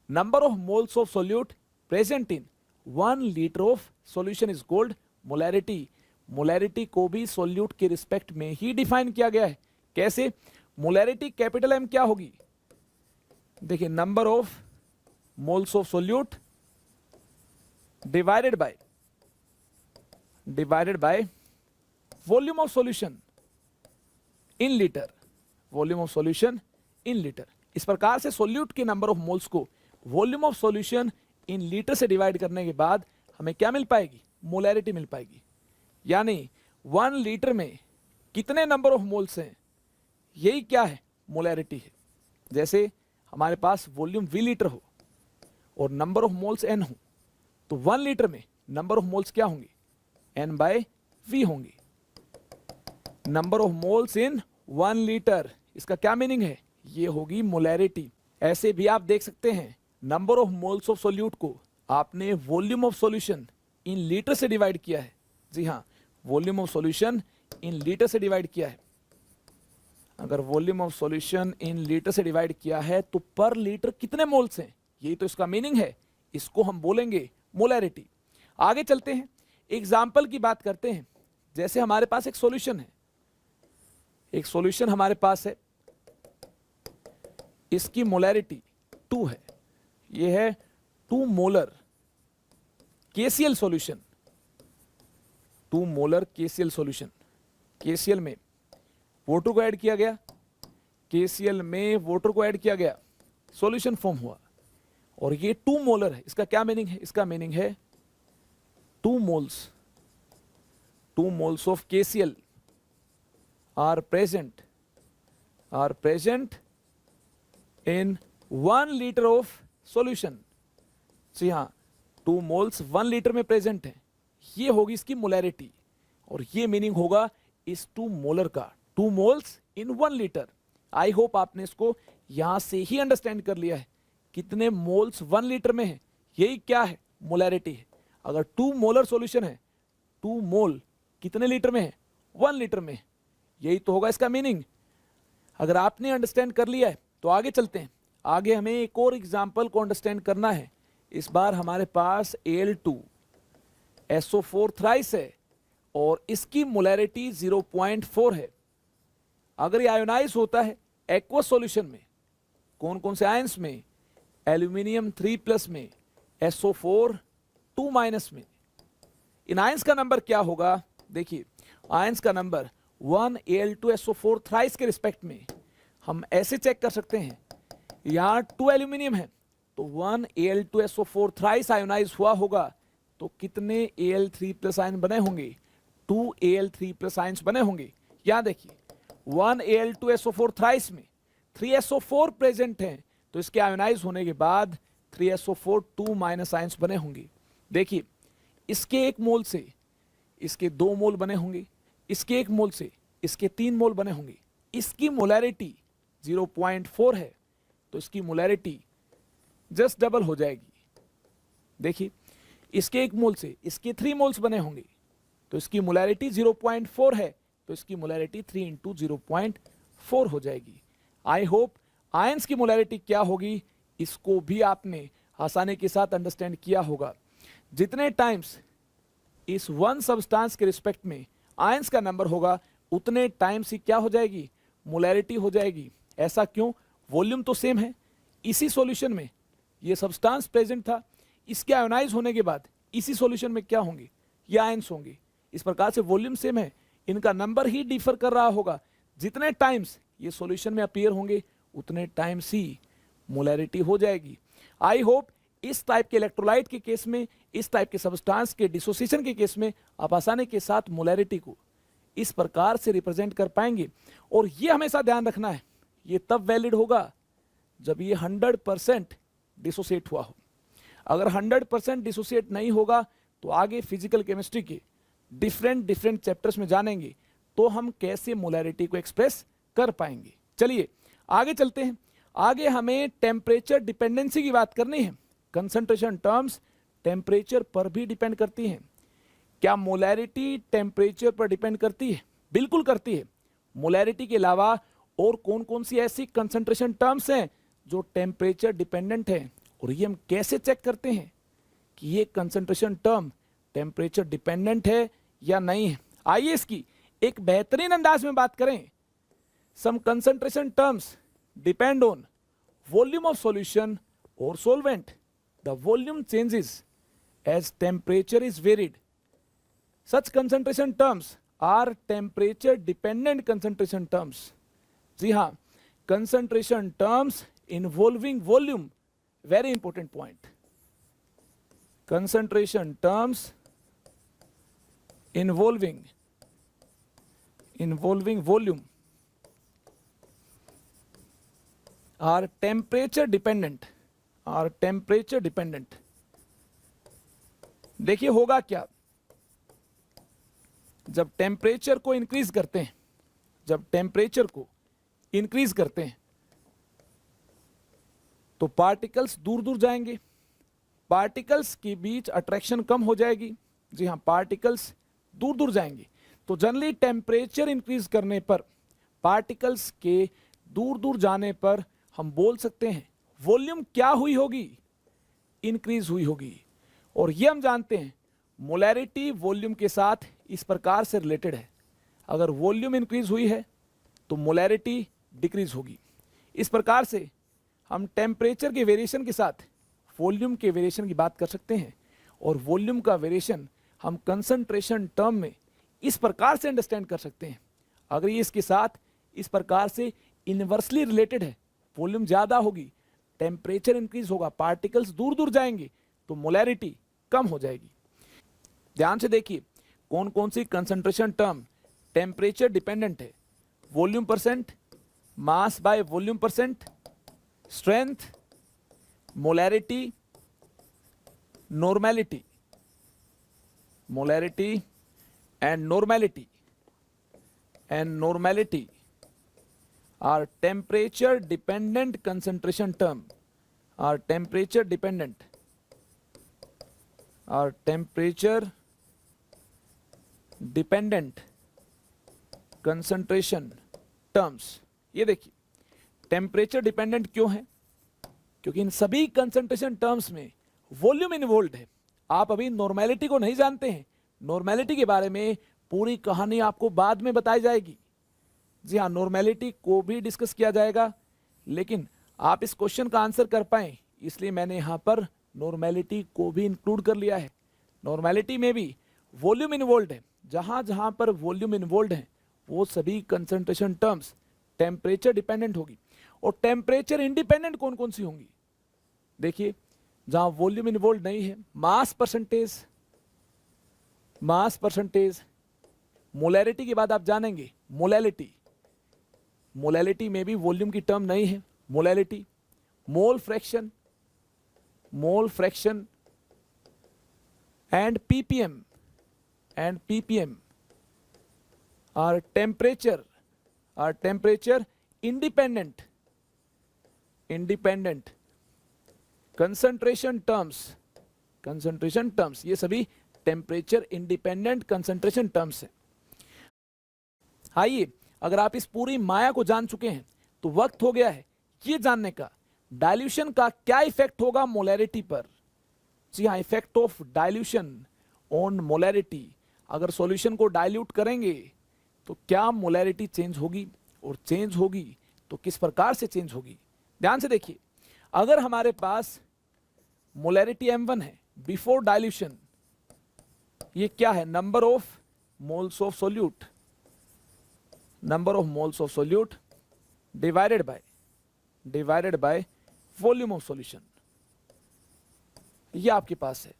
Number of moles of solute present in 1 litre of solution is called molarity. Molarity को भी सोल्यूट के रिस्पेक्ट में ही डिफाइन किया गया है। कैसे, मोलैरिटी कैपिटल एम क्या होगी, देखिए number of moles of solute divided by volume of solution in litre, volume of solution in litre. इस प्रकार से सोल्यूट के नंबर ऑफ मोल्स को volume of solution in litre से डिवाइड करने के बाद हमें क्या मिल पाएगी, मोलैरिटी मिल पाएगी। यानी 1 लीटर में कितने नंबर ऑफ मोल्स हैं, यही क्या है, मोलैरिटी है। जैसे हमारे पास वॉल्यूम v लीटर हो और नंबर ऑफ मोल्स n हो तो 1 लीटर में नंबर ऑफ मोल्स क्या होंगे, n बाय v होंगे। Number of moles in 1 litre, इसका क्या मीनिंग है, ये होगी मोलैरिटी। ऐसे भी आप देख सकते हैं number of moles of solute को आपने volume of solution in litre से डिवाइड किया है। जी हाँ, volume of solution in litre से डिवाइड किया है। अगर volume of solution in litre से डिवाइड किया है तो पर लीटर कितने मोल्स हैं, यही तो इसका मीनिंग है। इसको हम बोलेंगे मोलैरिटी। आगे चलते हैं, एग्जाम्पल की बात करते हैं। जैसे हमारे पास एक सॉल्यूशन है, एक सॉल्यूशन हमारे पास है, इसकी मोलैरिटी 2 है। ये है 2 molar KCl solution, 2 molar KCl solution. KCl में वाटर को ऐड किया गया, KCl में वाटर को ऐड किया गया, सॉल्यूशन फॉर्म हुआ और ये 2 मोलर है। इसका क्या मीनिंग है, इसका मीनिंग है 2 moles of KCl are present in 1 litre of solution. जी हाँ, 2 मोल्स 1 लीटर में प्रेजेंट है, ये होगी इसकी मोलैरिटी। और ये मीनिंग होगा इस 2 मोलर का, 2 moles in 1 litre. I hope आपने इसको यहां से ही अंडरस्टैंड कर लिया है, कितने मोल्स 1 लीटर में है, यही क्या है, मोलैरिटी है। अगर 2 मोलर सॉल्यूशन है, 2 मोल कितने लीटर में है, 1 लीटर में है, यही तो होगा इसका मीनिंग। अगर आपने अंडरस्टैंड कर लिया है तो आगे चलते हैं। आगे हमें एक और एग्जाम्पल को अंडरस्टैंड करना है। इस बार हमारे पास Al2SO4 थ्राइस है और इसकी मोलैरिटी 0.4 है। अगर ये आयोनाइज होता है एक्वस सॉल्यूशन में, कौन कौन से आयंस में? एल्यूमिनियम 3+ में, SO4 2- में। इन आयंस का नंबर क्या होगा? देखिए आयंस का नंबर 1Al2SO4 थ्राइस के रिस्पेक्ट में हम ऐसे चेक कर सकते हैं। यहां 2 एल्यूमिनियम है तो 1Al2SO4 थ्राइस आयोनाइज हुआ होगा, तो कितने Al3+ आयन बने होंगे? 2 Al3+ आयंस बने होंगे। यहां देखिए 1Al2SO4 थ्राइस में 3SO4 प्रेजेंट है, तो इसके आयोनाइज होने के बाद 3SO4 2- आयंस बने होंगे। देखिए इसके 1 मोल से इसके 2 मोल बने होंगे, इसके 1 मोल से इसके 3 मोल बने होंगे। इसकी मोलैरिटी 0.4 है तो इसकी मोलैरिटी जस्ट डबल हो जाएगी। देखिए इसके 1 मोल से इसके 3 मोल्स बने होंगे तो इसकी मोलैरिटी 0.4 है तो इसकी मोलैरिटी 3 × 0.4 हो जाएगी। आई होप आयंस की मोलैरिटी क्या होगी इसको भी आपने आसानी के साथ अंडरस्टैंड किया होगा। जितने टाइम्स इस वन सब्सटेंस के रिस्पेक्ट में आयंस का नंबर होगा उतने टाइम्स ही क्या हो जाएगी? मोलैरिटी हो जाएगी। ऐसा क्यों? वॉल्यूम तो सेम है। इसी सॉल्यूशन में ये सब्सटेंस प्रेजेंट था, इसके आयोनाइज होने के बाद इसी सॉल्यूशन में क्या होंगे? ये आयंस होंगे। इस प्रकार से वॉल्यूम सेम है, इनका नंबर ही डिफर कर रहा होगा। जितने टाइम्स ये सॉल्यूशन में अपीयर होंगे उतने टाइम्स ही मोलैरिटी हो जाएगी। आई होप इस टाइप के इलेक्ट्रोलाइट के केस में, इस टाइप के सब्सटेंस के डिसोसिएशन के केस में आप आसानी के साथ मोलैरिटी को इस प्रकार से रिप्रेजेंट कर पाएंगे। और ये हमेशा ध्यान रखना है, ये तब वैलिड होगा जब ये 100% डिसोसिएट हुआ हो। अगर 100% डिसोसिएट नहीं होगा तो आगे फिजिकल केमिस्ट्री के डिफरेंट चैप्टर्स में जानेंगे तो हम कैसे मोलैरिटी को एक्सप्रेस कर पाएंगे। चलिए आगे चलते हैं। आगे हमें टेम्परेचर डिपेंडेंसी की बात करनी है। कंसंट्रेशन टर्म्स टेम्परेचर पर भी डिपेंड करती हैं। क्या मोलैरिटी टेम्परेचर पर डिपेंड करती है? बिल्कुल करती है। मोलैरिटी के अलावा और कौन कौन सी ऐसी कंसंट्रेशन टर्म्स हैं जो टेम्परेचर डिपेंडेंट है, और ये हम कैसे चेक करते हैं कि ये कंसंट्रेशन टर्म टेम्परेचर डिपेंडेंट है या नहीं है? आइए इसकी एक बेहतरीन अंदाज में बात करें। Some concentration terms depend on volume of solution और solvent. The volume changes as temperature is varied. Such concentration terms are temperature dependent concentration terms. जी हाँ, concentration terms involving volume, very important point. Concentration terms involving volume are temperature dependent. देखिए होगा क्या जब temperature को increase करते हैं, तो particles दूर दूर जाएंगे, पार्टिकल्स के बीच अट्रैक्शन कम हो जाएगी। जी हाँ, पार्टिकल्स दूर दूर जाएंगे। तो जनरली टेम्परेचर इंक्रीज करने पर, पार्टिकल्स के दूर दूर जाने पर हम बोल सकते हैं वॉल्यूम क्या हुई होगी? इंक्रीज हुई होगी। और ये हम जानते हैं मोलैरिटी वॉल्यूम के साथ इस प्रकार से रिलेटेड है। अगर वॉल्यूम इंक्रीज हुई है तो मोलैरिटी डिक्रीज होगी। इस प्रकार से हम टेम्परेचर के वेरिएशन के साथ वॉल्यूम के वेरिएशन की बात कर सकते हैं। और वॉल्यूम का वेरिएशन हम कंसंट्रेशन टर्म में इस प्रकार से अंडरस्टैंड कर सकते हैं। अगर ये इसके साथ इस प्रकार से इनवर्सली रिलेटेड है, वॉल्यूम ज्यादा होगी, टेम्परेचर इंक्रीज होगा, पार्टिकल्स दूर दूर जाएंगे, तो मोलैरिटी कम हो जाएगी। ध्यान से देखिए कौन कौन सी कंसंट्रेशन टर्म टेम्परेचर डिपेंडेंट है। Volume percent, mass by volume percent, strength, molarity, normality, and normality are temperature dependent concentration term, are temperature dependent concentration terms. ये देखिए टेम्परेचर डिपेंडेंट क्यों है, क्योंकि इन सभी कंसंट्रेशन टर्म्स में वॉल्यूम इन्वॉल्व है। आप अभी नॉर्मेलिटी को नहीं जानते हैं, नॉर्मेलिटी के बारे में पूरी कहानी आपको बाद में बताई जाएगी। जी हाँ, नॉर्मेलिटी को भी डिस्कस किया जाएगा, लेकिन आप इस क्वेश्चन का आंसर कर पाए इसलिए मैंने यहां पर नॉर्मेलिटी को भी इंक्लूड कर लिया है। नॉर्मेलिटी में भी वॉल्यूम इन्वॉल्व है, जहां जहां पर वॉल्यूम इन्वॉल्व है वो सभी कंसंट्रेशन टर्म्स टेम्परेचर डिपेंडेंट होगी। और टेम्परेचर इंडिपेंडेंट कौन कौन सी होंगी? देखिए जहां वॉल्यूम इन्वॉल्व नहीं है, मास परसेंटेज, मोलैरिटी के बाद आप जानेंगे मोलैलिटी में भी वॉल्यूम की टर्म नहीं है। Molality, mole fraction and ppm are temperature independent concentration terms, ये सभी टेम्परेचर इंडिपेंडेंट कंसंट्रेशन टर्म्स है। आइए, अगर आप इस पूरी माया को जान चुके हैं तो वक्त हो गया है ये जानने का डाइल्यूशन का क्या इफेक्ट होगा मोलैरिटी पर। जी हाँ, effect of dilution on molarity. अगर सॉल्यूशन को डाइल्यूट करेंगे तो क्या मोलैरिटी चेंज होगी, और चेंज होगी तो किस प्रकार से चेंज होगी। ध्यान से देखिए, अगर हमारे पास मोलैरिटी m1 है बिफोर डाइल्यूशन, ये क्या है? Number of moles of solute, divided by volume of solution. ये आपके पास है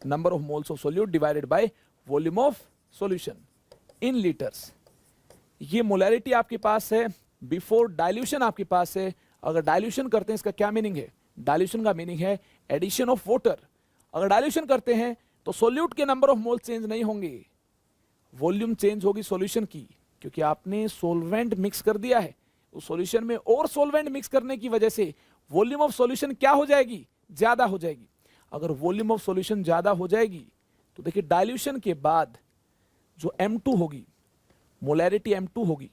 number of moles of solute divided by volume of solution in litres. ये मोलैरिटी आपके पास है, बिफोर डाइल्यूशन आपके पास है। अगर डाइल्यूशन करते हैं इसका क्या मीनिंग है? डाइल्यूशन का मीनिंग है एडिशन ऑफ वाटर। अगर डाइल्यूशन करते हैं तो सोल्यूट के नंबर ऑफ मोल चेंज नहीं होंगे, वॉल्यूम चेंज होगी सॉल्यूशन की, क्योंकि आपने सॉल्वेंट मिक्स कर दिया है उस सॉल्यूशन में, और सॉल्वेंट मिक्स करने की वजह से वॉल्यूम ऑफ सॉल्यूशन क्या हो जाएगी? ज्यादा हो जाएगी। अगर वॉल्यूम ऑफ सॉल्यूशन ज्यादा हो जाएगी तो देखिए डाइल्यूशन के बाद जो M2 होगी, मोलैरिटी M2 होगी,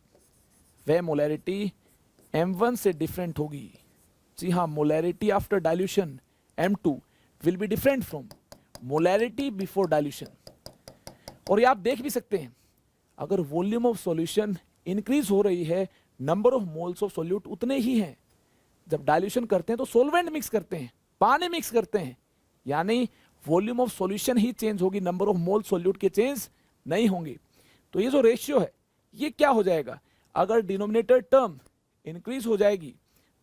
वह मोलैरिटी M1 से डिफरेंट होगी। जी हाँ, molarity after dilution M2 will be different from molarity before dilution. और ये आप देख भी सकते हैं, अगर वॉल्यूम ऑफ सॉल्यूशन इंक्रीज हो रही है, number of moles of solute उतने ही हैं। जब डाइल्यूशन करते हैं तो सोल्वेंट मिक्स करते हैं, पानी मिक्स करते हैं, यानी volume of solution he change होगी, नंबर ऑफ मोल सोल्यूट के चेंज नहीं होंगे। तो ये जो रेशियो है ये क्या हो जाएगा? अगर डिनोमिनेटर टर्म इंक्रीज हो जाएगी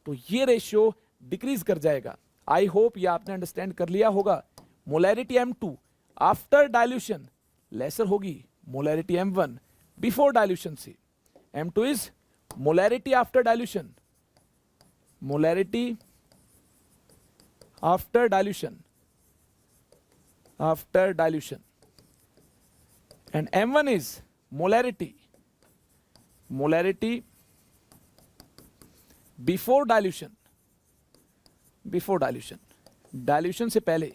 तो ये रेशियो डिक्रीज कर जाएगा। आई होप ये आपने अंडरस्टैंड कर लिया होगा। Molarity M2 after dilution lesser होगी मोलैरिटी M1 बिफोर डाइल्यूशन से। M2 is molarity after dilution, molarity after dilution, and M1 is molarity before dilution। Dilution से पहले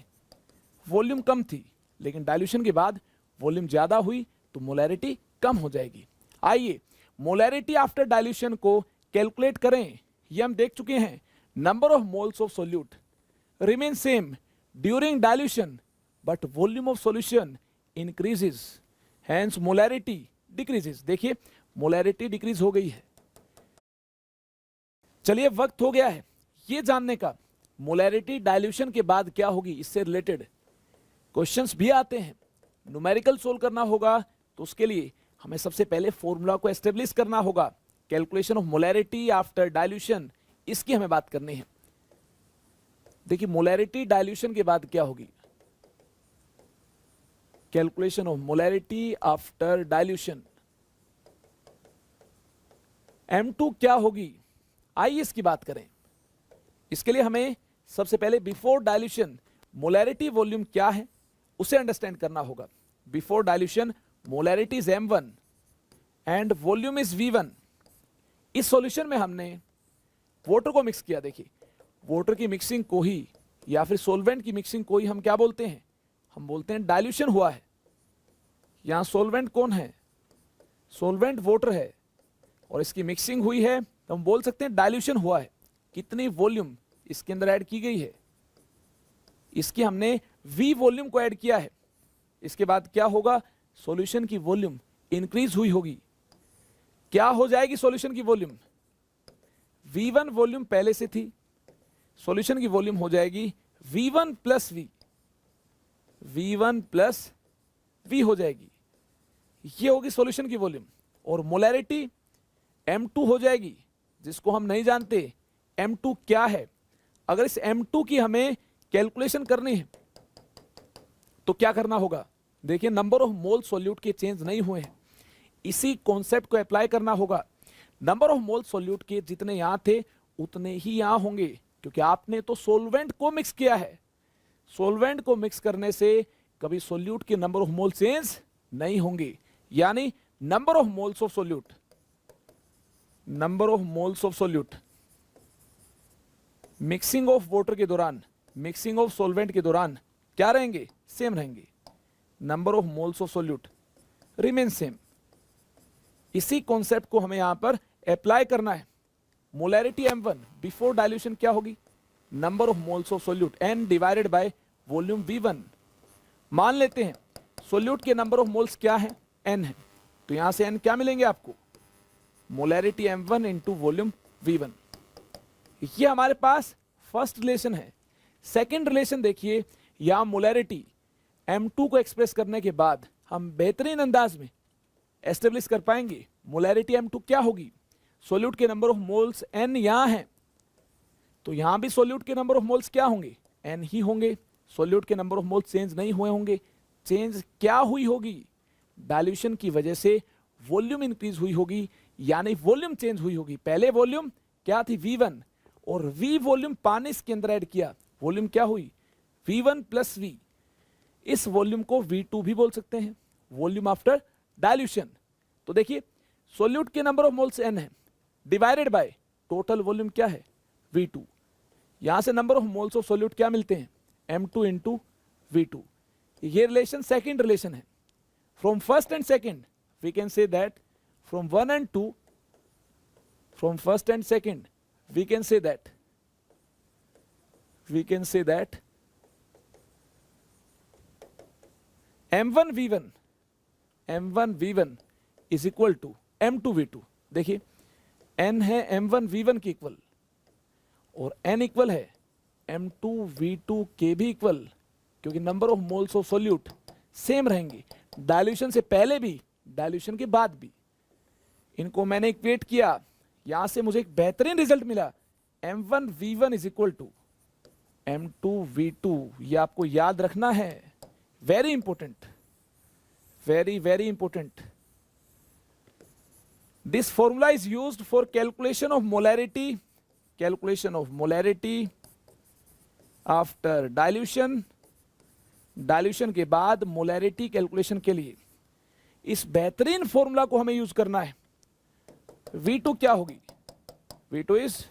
वॉल्यूम कम थी, लेकिन डाइल्यूशन के बाद वॉल्यूम ज्यादा हुई तो मोलैरिटी कम हो जाएगी। आइए मोलैरिटी आफ्टर डाइल्यूशन को कैलकुलेट करें। ये हम देख चुके हैं, number of moles of solute remain same during dilution but volume of solution increases, hence molarity decreases. देखिए मोलैरिटी डिक्रीज हो गई है। चलिए वक्त हो गया है ये जानने का मोलैरिटी डाइल्यूशन के बाद क्या होगी। इससे रिलेटेड क्वेश्चंस भी आते हैं, न्यूमेरिकल सोल्व करना होगा, तो उसके लिए हमें सबसे पहले फॉर्मूला को एस्टेब्लिश करना होगा। Calculation of molarity after dilution, इसकी हमें बात करनी है। देखिए मोलैरिटी डाइल्यूशन के बाद क्या होगी? Calculation of molarity after dilution, M2 क्या होगी? आइए इसकी बात करें। इसके लिए हमें सबसे पहले बिफोर डाइल्यूशन मोलैरिटी वॉल्यूम क्या है उसे अंडरस्टैंड करना होगा। Before dilution molarity is M1 and volume is V1। इस सॉल्यूशन में हमने वाटर को मिक्स किया। देखिए वाटर की मिक्सिंग को ही या फिर सॉल्वेंट की मिक्सिंग को ही हम क्या बोलते हैं? हम बोलते हैं डाइल्यूशन हुआ है। यहां सॉल्वेंट कौन है? सॉल्वेंट वाटर है, और इसकी मिक्सिंग हुई है तो हम बोल सकते हैं डाइल्यूशन हुआ है। कितनी वॉल्यूम इसके अंदर ऐड की गई है, इसकी हमने V वॉल्यूम को ऐड किया है। इसके बाद क्या होगा, सॉल्यूशन की वॉल्यूम इंक्रीज हुई होगी। क्या हो जाएगी सॉल्यूशन की वॉल्यूम, V1 वॉल्यूम पहले से थी, सॉल्यूशन की वॉल्यूम हो जाएगी V1 plus V, V1 plus V हो जाएगी। ये होगी सॉल्यूशन की वॉल्यूम। और मोलैरिटी M2 हो जाएगी, जिसको हम नहीं जानते M2 क्या है। अगर इस M2 की हमें कैलकुलेशन करनी है तो क्या करना होगा, देखिए नंबर ऑफ मोल सॉल्यूट के चेंज नहीं हुए हैं, इसी कॉन्सेप्ट को अप्लाई करना होगा। नंबर ऑफ मोल सॉल्यूट के जितने यहां थे उतने ही यहां होंगे, क्योंकि आपने तो सॉल्वेंट को मिक्स किया है। सॉल्वेंट को मिक्स करने से कभी सॉल्यूट के नंबर ऑफ मोल चेंज नहीं होंगे, यानी number of moles of solute, number of moles of solute mixing of water के दौरान, मिक्सिंग ऑफ सॉल्वेंट के दौरान क्या रहेंगे, सेम रहेंगे। Number of moles of solute remain same. इसी कॉन्सेप्ट को हमें यहां पर अप्लाई करना है। मोलैरिटी M1 बिफोर डाइल्यूशन क्या होगी, number of moles of solute N divided by volume V1। मान लेते हैं सॉल्यूट के नंबर ऑफ मोल्स क्या है, N है, तो यहां से N क्या मिलेंगे आपको, molarity M1 into volume V1। ये हमारे पास फर्स्ट रिलेशन है। सेकेंड रिलेशन देखिए, यहां मोलैरिटी M2 को एक्सप्रेस करने के बाद हम बेहतरीन अंदाज में एस्टेब्लिश कर पाएंगे मोलैरिटी M2 क्या होगी। सॉल्यूट के नंबर ऑफ मोल्स N यहां है, तो यहां भी सॉल्यूट के नंबर ऑफ मोल्स क्या होंगे, N ही होंगे। सॉल्यूट के नंबर ऑफ मोल्स चेंज नहीं हुए होंगे। चेंज क्या हुई होगी, डाइल्यूशन की वजह से वॉल्यूम इंक्रीज हुई होगी, यानी वॉल्यूम चेंज हुई होगी। पहले वॉल्यूम क्या थी V1, और V वॉल्यूम पानी इसके अंदर ऐड किया, वॉल्यूम क्या हुई V1 प्लस V। इस वॉल्यूम को V2 भी बोल सकते हैं, वॉल्यूम आफ्टर डाइल्यूशन। तो देखिए सॉल्यूट के नंबर ऑफ मोल्स N है डिवाइडेड बाय टोटल वॉल्यूम क्या है V2। यहां से number of moles of solute क्या मिलते हैं, M2 इंटू V2। ये रिलेशन सेकेंड रिलेशन है। From first and second we can say that, from 1 and 2, from first and second we can say that M1 V1 is equal to M2 V2। देखिए N है M1 V1 की equal, और N equal है M2 V2 के भी equal, क्योंकि number of moles of solute same रहेंगे, dilution से पहले भी डाइल्यूशन के बाद भी। इनको मैंने इक्वेट किया, यहां से मुझे एक बेहतरीन रिजल्ट मिला, M1 V1 is equal to M2 V2। ये आपको याद रखना है, very important, very very important. This formula is used for calculation of molarity after dilution, dilution के बाद मोलैरिटी कैलकुलेशन के लिए इस बेहतरीन फॉर्मूला को हमें यूज करना है। V2 क्या होगी, V2 is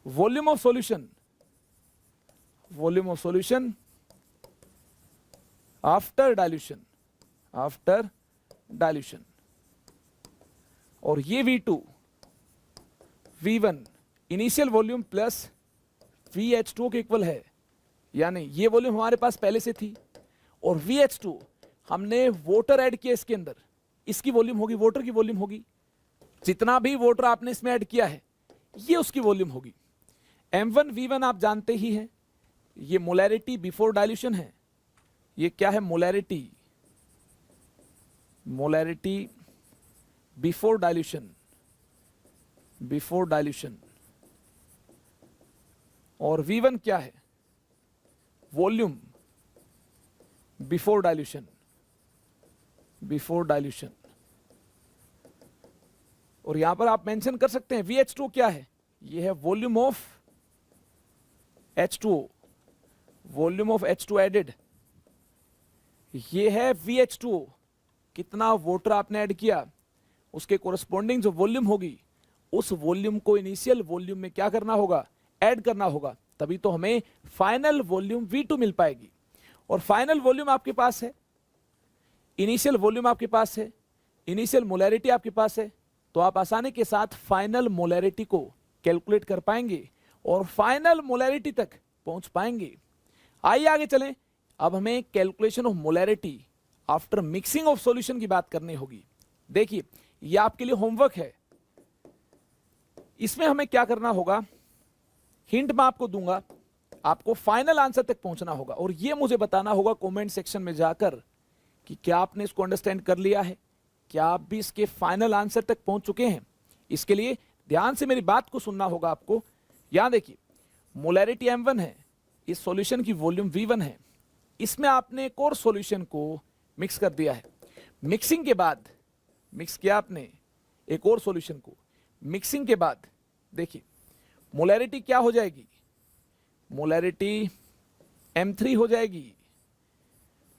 volume of solution after dilution. और ये V2 V1 initial volume plus VH2 के इक्वल है, यानी ये वॉल्यूम हमारे पास पहले से थी, और VH2 हमने वाटर ऐड किया इसके अंदर, इसकी वॉल्यूम होगी, वाटर की वॉल्यूम होगी। जितना भी वाटर आपने इसमें ऐड किया है ये उसकी वॉल्यूम होगी। M1 V1 आप जानते ही हैं, ये मोलैरिटी बिफोर डाइल्यूशन है। ये क्या है, मोलैरिटी बिफोर डाइल्यूशन। और V1 क्या है, वॉल्यूम बिफोर डाइल्यूशन। और यहां पर आप मेंशन कर सकते हैं VH2 क्या है, ये है volume of H2O, volume of H2 added. ये है VH2O, कितना वाटर आपने ऐड किया, उसके कोरस्पॉन्डिंग जो वॉल्यूम होगी, उस वॉल्यूम को इनिशियल वॉल्यूम में क्या करना होगा, ऐड करना होगा, तभी तो हमें फाइनल वॉल्यूम V2 मिल पाएगी। और फाइनल वॉल्यूम आपके पास है, इनिशियल वॉल्यूम आपके पास है, इनिशियल मोलैरिटी आपके पास है, तो आप आसानी के साथ फाइनल मोलैरिटी को कैलकुलेट कर पाएंगे और फाइनल मोलैरिटी तक पहुंच पाएंगे। आइए आगे चलें। अब हमें calculation of molarity after mixing of solution की बात करनी होगी। देखिए, ये आपके लिए होमवर्क है। इसमें हमें क्या करना होगा, हिंट मैं आपको दूंगा, आपको फाइनल आंसर तक पहुंचना होगा और ये मुझे बताना होगा कमेंट सेक्शन में जाकर कि क्या आपने इसको अंडरस्टैंड कर लिया है, क्या आप भी इसके फाइनल आंसर तक पहुंच चुके हैं। इसके लिए ध्यान से मेरी बात को सुनना होगा आपको। यहां देखिए, मोलैरिटी M1 है, इस सॉल्यूशन की वॉल्यूम V1 है, इसमें आपने एक और सॉल्यूशन को मिक्स कर दिया है। मिक्सिंग के बाद मिक्स किया आपने एक और सॉल्यूशन को, मिक्सिंग के बाद देखिए मोलैरिटी क्या हो जाएगी, मोलैरिटी M3 हो जाएगी,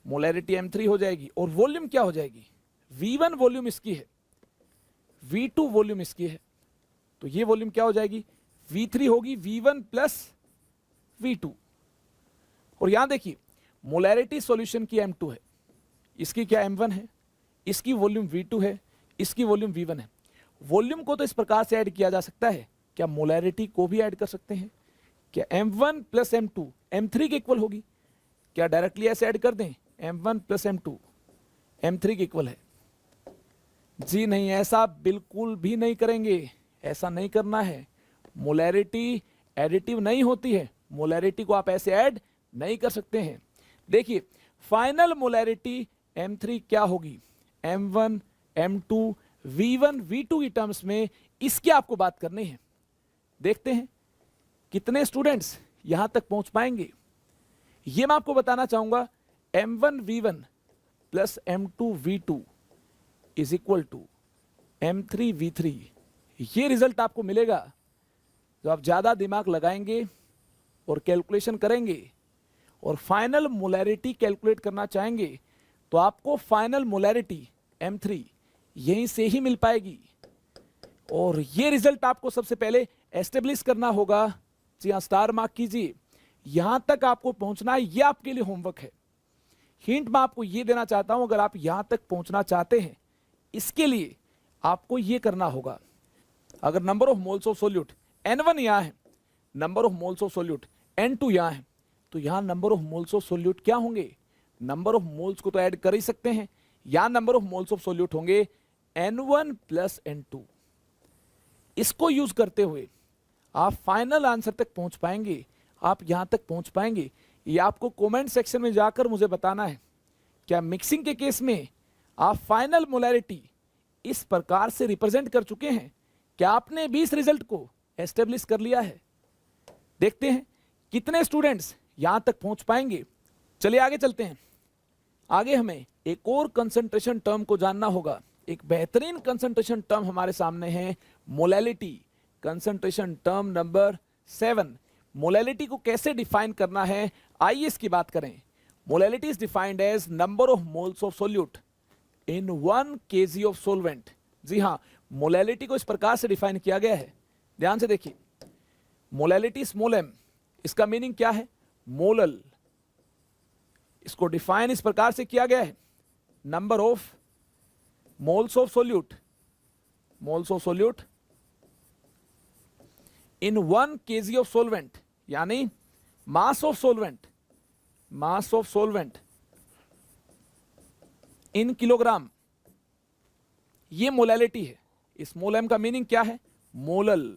मोलैरिटी M3 हो जाएगी और वॉल्यूम क्या हो जाएगी, V1 वॉल्यूम इसकी है, V2 वॉल्यूम इसकी है, तो ये वॉल्यूम क्या हो जाएगी, V3 होगी, V1 प्लस V2। और यहां देखिए मोलैरिटी सॉल्यूशन की M2 है, इसकी क्या M1 है, इसकी वॉल्यूम V2 है, इसकी वॉल्यूम V1 है। वॉल्यूम को तो इस प्रकार से ऐड किया जा सकता है, क्या मोलैरिटी को भी ऐड कर सकते हैं, क्या M1 प्लस M2 M3 के इक्वल होगी, क्या डायरेक्टली ऐसे ऐड कर दें, M1 प्लस M2 M3 के इक्वल है। जी नहीं, ऐसा बिल्कुल भी नहीं करेंगे, ऐसा नहीं करना है। मोलैरिटी एडिटिव नहीं होती है, मोलैरिटी को आप ऐसे ऐड नहीं कर सकते हैं। देखिए फाइनल मोलैरिटी M3 क्या होगी, M1 M2 V1 V2 की टर्म्स में, इसकी आपको बात करनी है। देखते हैं कितने स्टूडेंट्स यहां तक पहुंच पाएंगे। यह मैं आपको बताना चाहूंगा, M1 V1 plus M2 V2 is equal to M3 V3। ये रिजल्ट आपको मिलेगा जब आप ज्यादा दिमाग लगाएंगे और कैलकुलेशन करेंगे और फाइनल मोलैरिटी कैलकुलेट करना चाहेंगे, तो आपको फाइनल मोलैरिटी M3 यहीं से ही मिल पाएगी। और ये रिजल्ट आपको सबसे पहले एस्टेब्लिश करना होगा। जी हाँ, स्टार मार्क कीजिए, यहां तक आपको पहुंचना है, ये आपके लिए होमवर्क है। हिंट मैं आपको ये देना चाहता हूं, अगर आप यहां तक पहुंचना चाहते हैं, इसके लिए आपको ये करना होगा। अगर number of moles of solute N1 यहां है, number of moles of solute N2 यहां है, तो यहां number of moles of solute क्या होंगे, नंबर ऑफ मोल्स को तो ऐड कर ही सकते हैं, यहां number of moles of solute होंगे N1 प्लस N2। इसको यूज करते हुए आप फाइनल आंसर तक पहुंच पाएंगे, आप यहां तक पहुंच पाएंगे। ये आपको कमेंट सेक्शन में जाकर मुझे बताना है, क्या मिक्सिंग के केस में आप फाइनल मोलैरिटी इस प्रकार से रिप्रेजेंट कर चुके हैं, क्या आपने भी इस रिजल्ट को एस्टेब्लिश कर लिया है। देखते हैं कितने स्टूडेंट्स यहां तक पहुंच पाएंगे। चलिए आगे चलते हैं। आगे हमें एक और कंसंट्रेशन टर्म को जानना होगा। एक बेहतरीन कंसंट्रेशन टर्म हमारे सामने है, molality, concentration term number 7। Molality को कैसे डिफाइन करना है, आइए इसकी बात करें। Molality is defined as number of moles of solute in 1 kg of solvent. जी हां, मोलैलिटी को इस प्रकार से डिफाइन किया गया है, ध्यान से देखिए। मोलैलिटी स्मॉल m, इसका मीनिंग क्या है, मोलल। इसको डिफाइन इस प्रकार से किया गया है, number of moles of solute, moles of solute in 1 kg of solvent, यानी mass of solvent, mass of solvent in kilogram. ये मोलैलिटी है। स्मॉल m का मीनिंग क्या है, मोलल।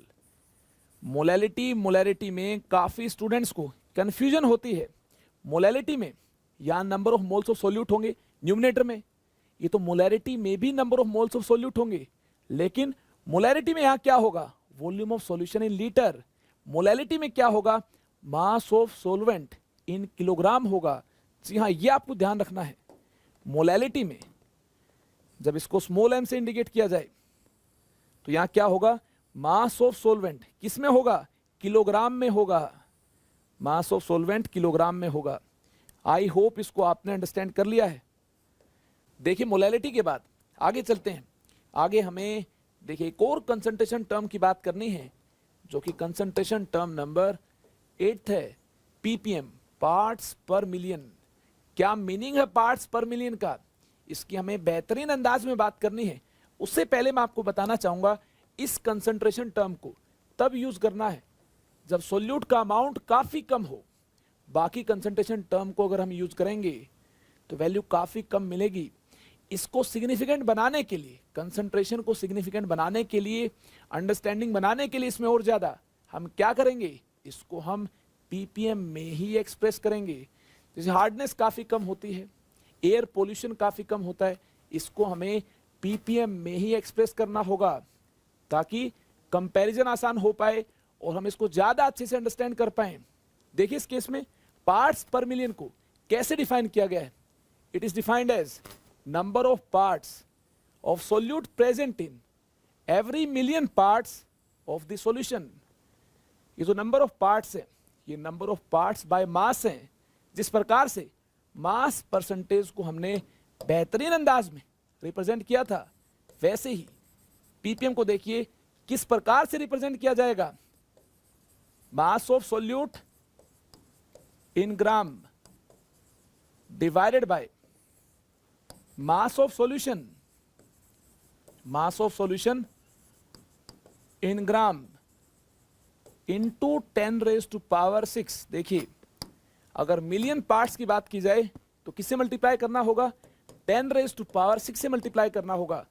मोलैलिटी में काफी स्टूडेंट्स को कंफ्यूजन होती है। मोलैलिटी में यहां number of moles of solute होंगे न्यूमिनेटर में, ये तो मोलैरिटी में भी number of moles of solute होंगे, लेकिन मोलैरिटी में यहां क्या होगा, volume of solution in litre. Molality में क्या होगा, मास ऑफ सोलवेंट इन किलोग्राम होगा। जी हां, ये आपको ध्यान रखना है। मोलैलिटी में जब इसको स्मॉल m से इंडिकेट किया जाए तो यहां क्या होगा, मास ऑफ सोलवेंट किस में होगा, किलोग्राम में होगा। मास ऑफ सोलवेंट किलोग्राम में होगा। आई होप इसको आपने अंडरस्टैंड कर लिया है। देखिए मोलैलिटी के बाद आगे चलते हैं। आगे हमें देखिए एक और कंसंट्रेशन टर्म की बात करनी है, जो कि कंसंट्रेशन टर्म नंबर 8 है, ppm, पार्ट्स पर मिलियन। क्या मीनिंग है पार्ट्स पर मिलियन का, इसकी हमें बेहतरीन अंदाज में बात करनी है, उससे पहले मैं आपको बताना चाहूंगा इस कंसंट्रेशन टर्म को तब यूज करना है जब सोल्यूट का अमाउंट काफी कम हो। बाकी कंसंट्रेशन टर्म को अगर हम यूज करेंगे तो वैल्यू काफी कम मिलेगी। इसको सिग्निफिकेंट बनाने के लिए, कंसंट्रेशन को सिग्निफिकेंट बनाने के लिए, अंडरस्टैंडिंग बनाने के लिए इसमें और ज्यादा हम क्या करेंगे, इसको हम पीपीएम में ही एक्सप्रेस करेंगे। जैसे हार्डनेस काफी कम होती है, एयर पोल्यूशन काफी कम होता है, इसको हमें पीपीएम में ही एक्सप्रेस करना होगा ताकि कंपैरिजन आसान हो पाए और हम इसको ज्यादा अच्छे से अंडरस्टैंड कर पाए। देखिए इस केस में पार्ट्स पर मिलियन को कैसे डिफाइन किया गया है। It is defined as number of parts of solute present in every million parts of the solution. ये जो नंबर ऑफ पार्ट्स है, ये number of parts by mass है। जिस प्रकार से मास परसेंटेज को हमने बेहतरीन अंदाज में रिप्रेजेंट किया था, वैसे ही पीपीएम को देखिए किस प्रकार से रिप्रेजेंट किया जाएगा। मास of solute in gram divided by mass of solution, mass of solution in gram into 10⁻⁶। देखिए अगर मिलियन पार्ट्स की बात की जाए तो किससे मल्टीप्लाई करना होगा, 10⁻⁶ से मल्टीप्लाई करना होगा।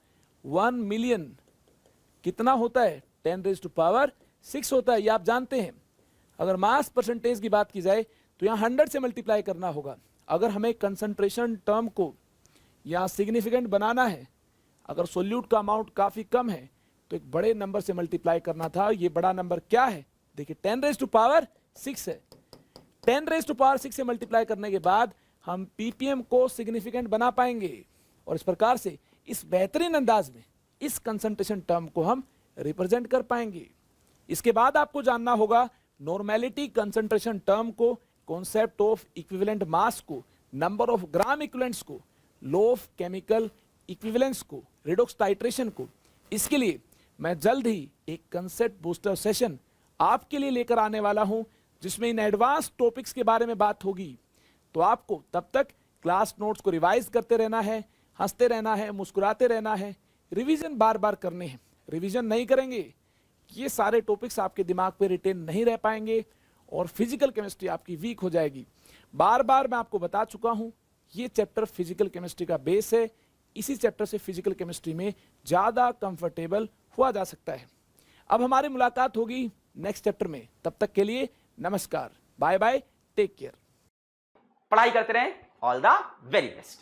1 मिलियन कितना होता है, 10⁻⁶ होता है, ये आप जानते हैं। अगर मास परसेंटेज की बात की जाए तो यहाँ 100 से मल्टीप्लाई करना होगा। अगर हमें कंसंट्रेशन टर्म को यहाँ सिग्निफिकेंट बनाना है, अगर सोल्यूट का अमाउंट काफी कम है तो एक बड़े नंबर से मल्टीप्लाई करना था। ये बड़ा नंबर क्या है, देखिए 10⁻⁶ है। 10⁻⁶ से मल्टीप्लाई करने के बाद हम पीपीएम को सिग्निफिकेंट बना पाएंगे और इस प्रकार से इस बेहतरीन अंदाज में इस कंसंट्रेशन टर्म को हम रिप्रेजेंट कर पाएंगे। इसके बाद आपको जानना होगा नॉर्मेलिटी कंसंट्रेशन टर्म को, कॉन्सेप्ट ऑफ इक्विवेलेंट मास को, नंबर ऑफ ग्राम इक्विवेलेंट्स को, लॉ ऑफ केमिकल इक्विवेलेंस को, रिडॉक्स टाइट्रेशन को। इसके लिए मैं जल्द ही एक कंसेप्ट बूस्टर सेशन आपके लिए लेकर आने वाला हूं जिसमें इन एडवांस टॉपिक्स के बारे में बात होगी। तो आपको तब तक क्लास नोट्स को रिवाइज करते रहना है, हंसते रहना है, मुस्कुराते रहना है, रिवीजन बार बार करने हैं। रिवीजन नहीं करेंगे ये सारे टॉपिक्स आपके दिमाग पे रिटेन नहीं रह पाएंगे और फिजिकल केमिस्ट्री आपकी वीक हो जाएगी। बार बार मैं आपको बता चुका हूं ये चैप्टर फिजिकल केमिस्ट्री का बेस है। इसी चैप्टर से फिजिकल केमिस्ट्री में ज्यादा कंफर्टेबल हुआ जा सकता है। अब हमारी मुलाकात होगी नेक्स्ट चैप्टर में। तब तक के लिए नमस्कार, बाय बाय, टेक केयर। पढ़ाई करते रहें, ऑल द वेरी बेस्ट।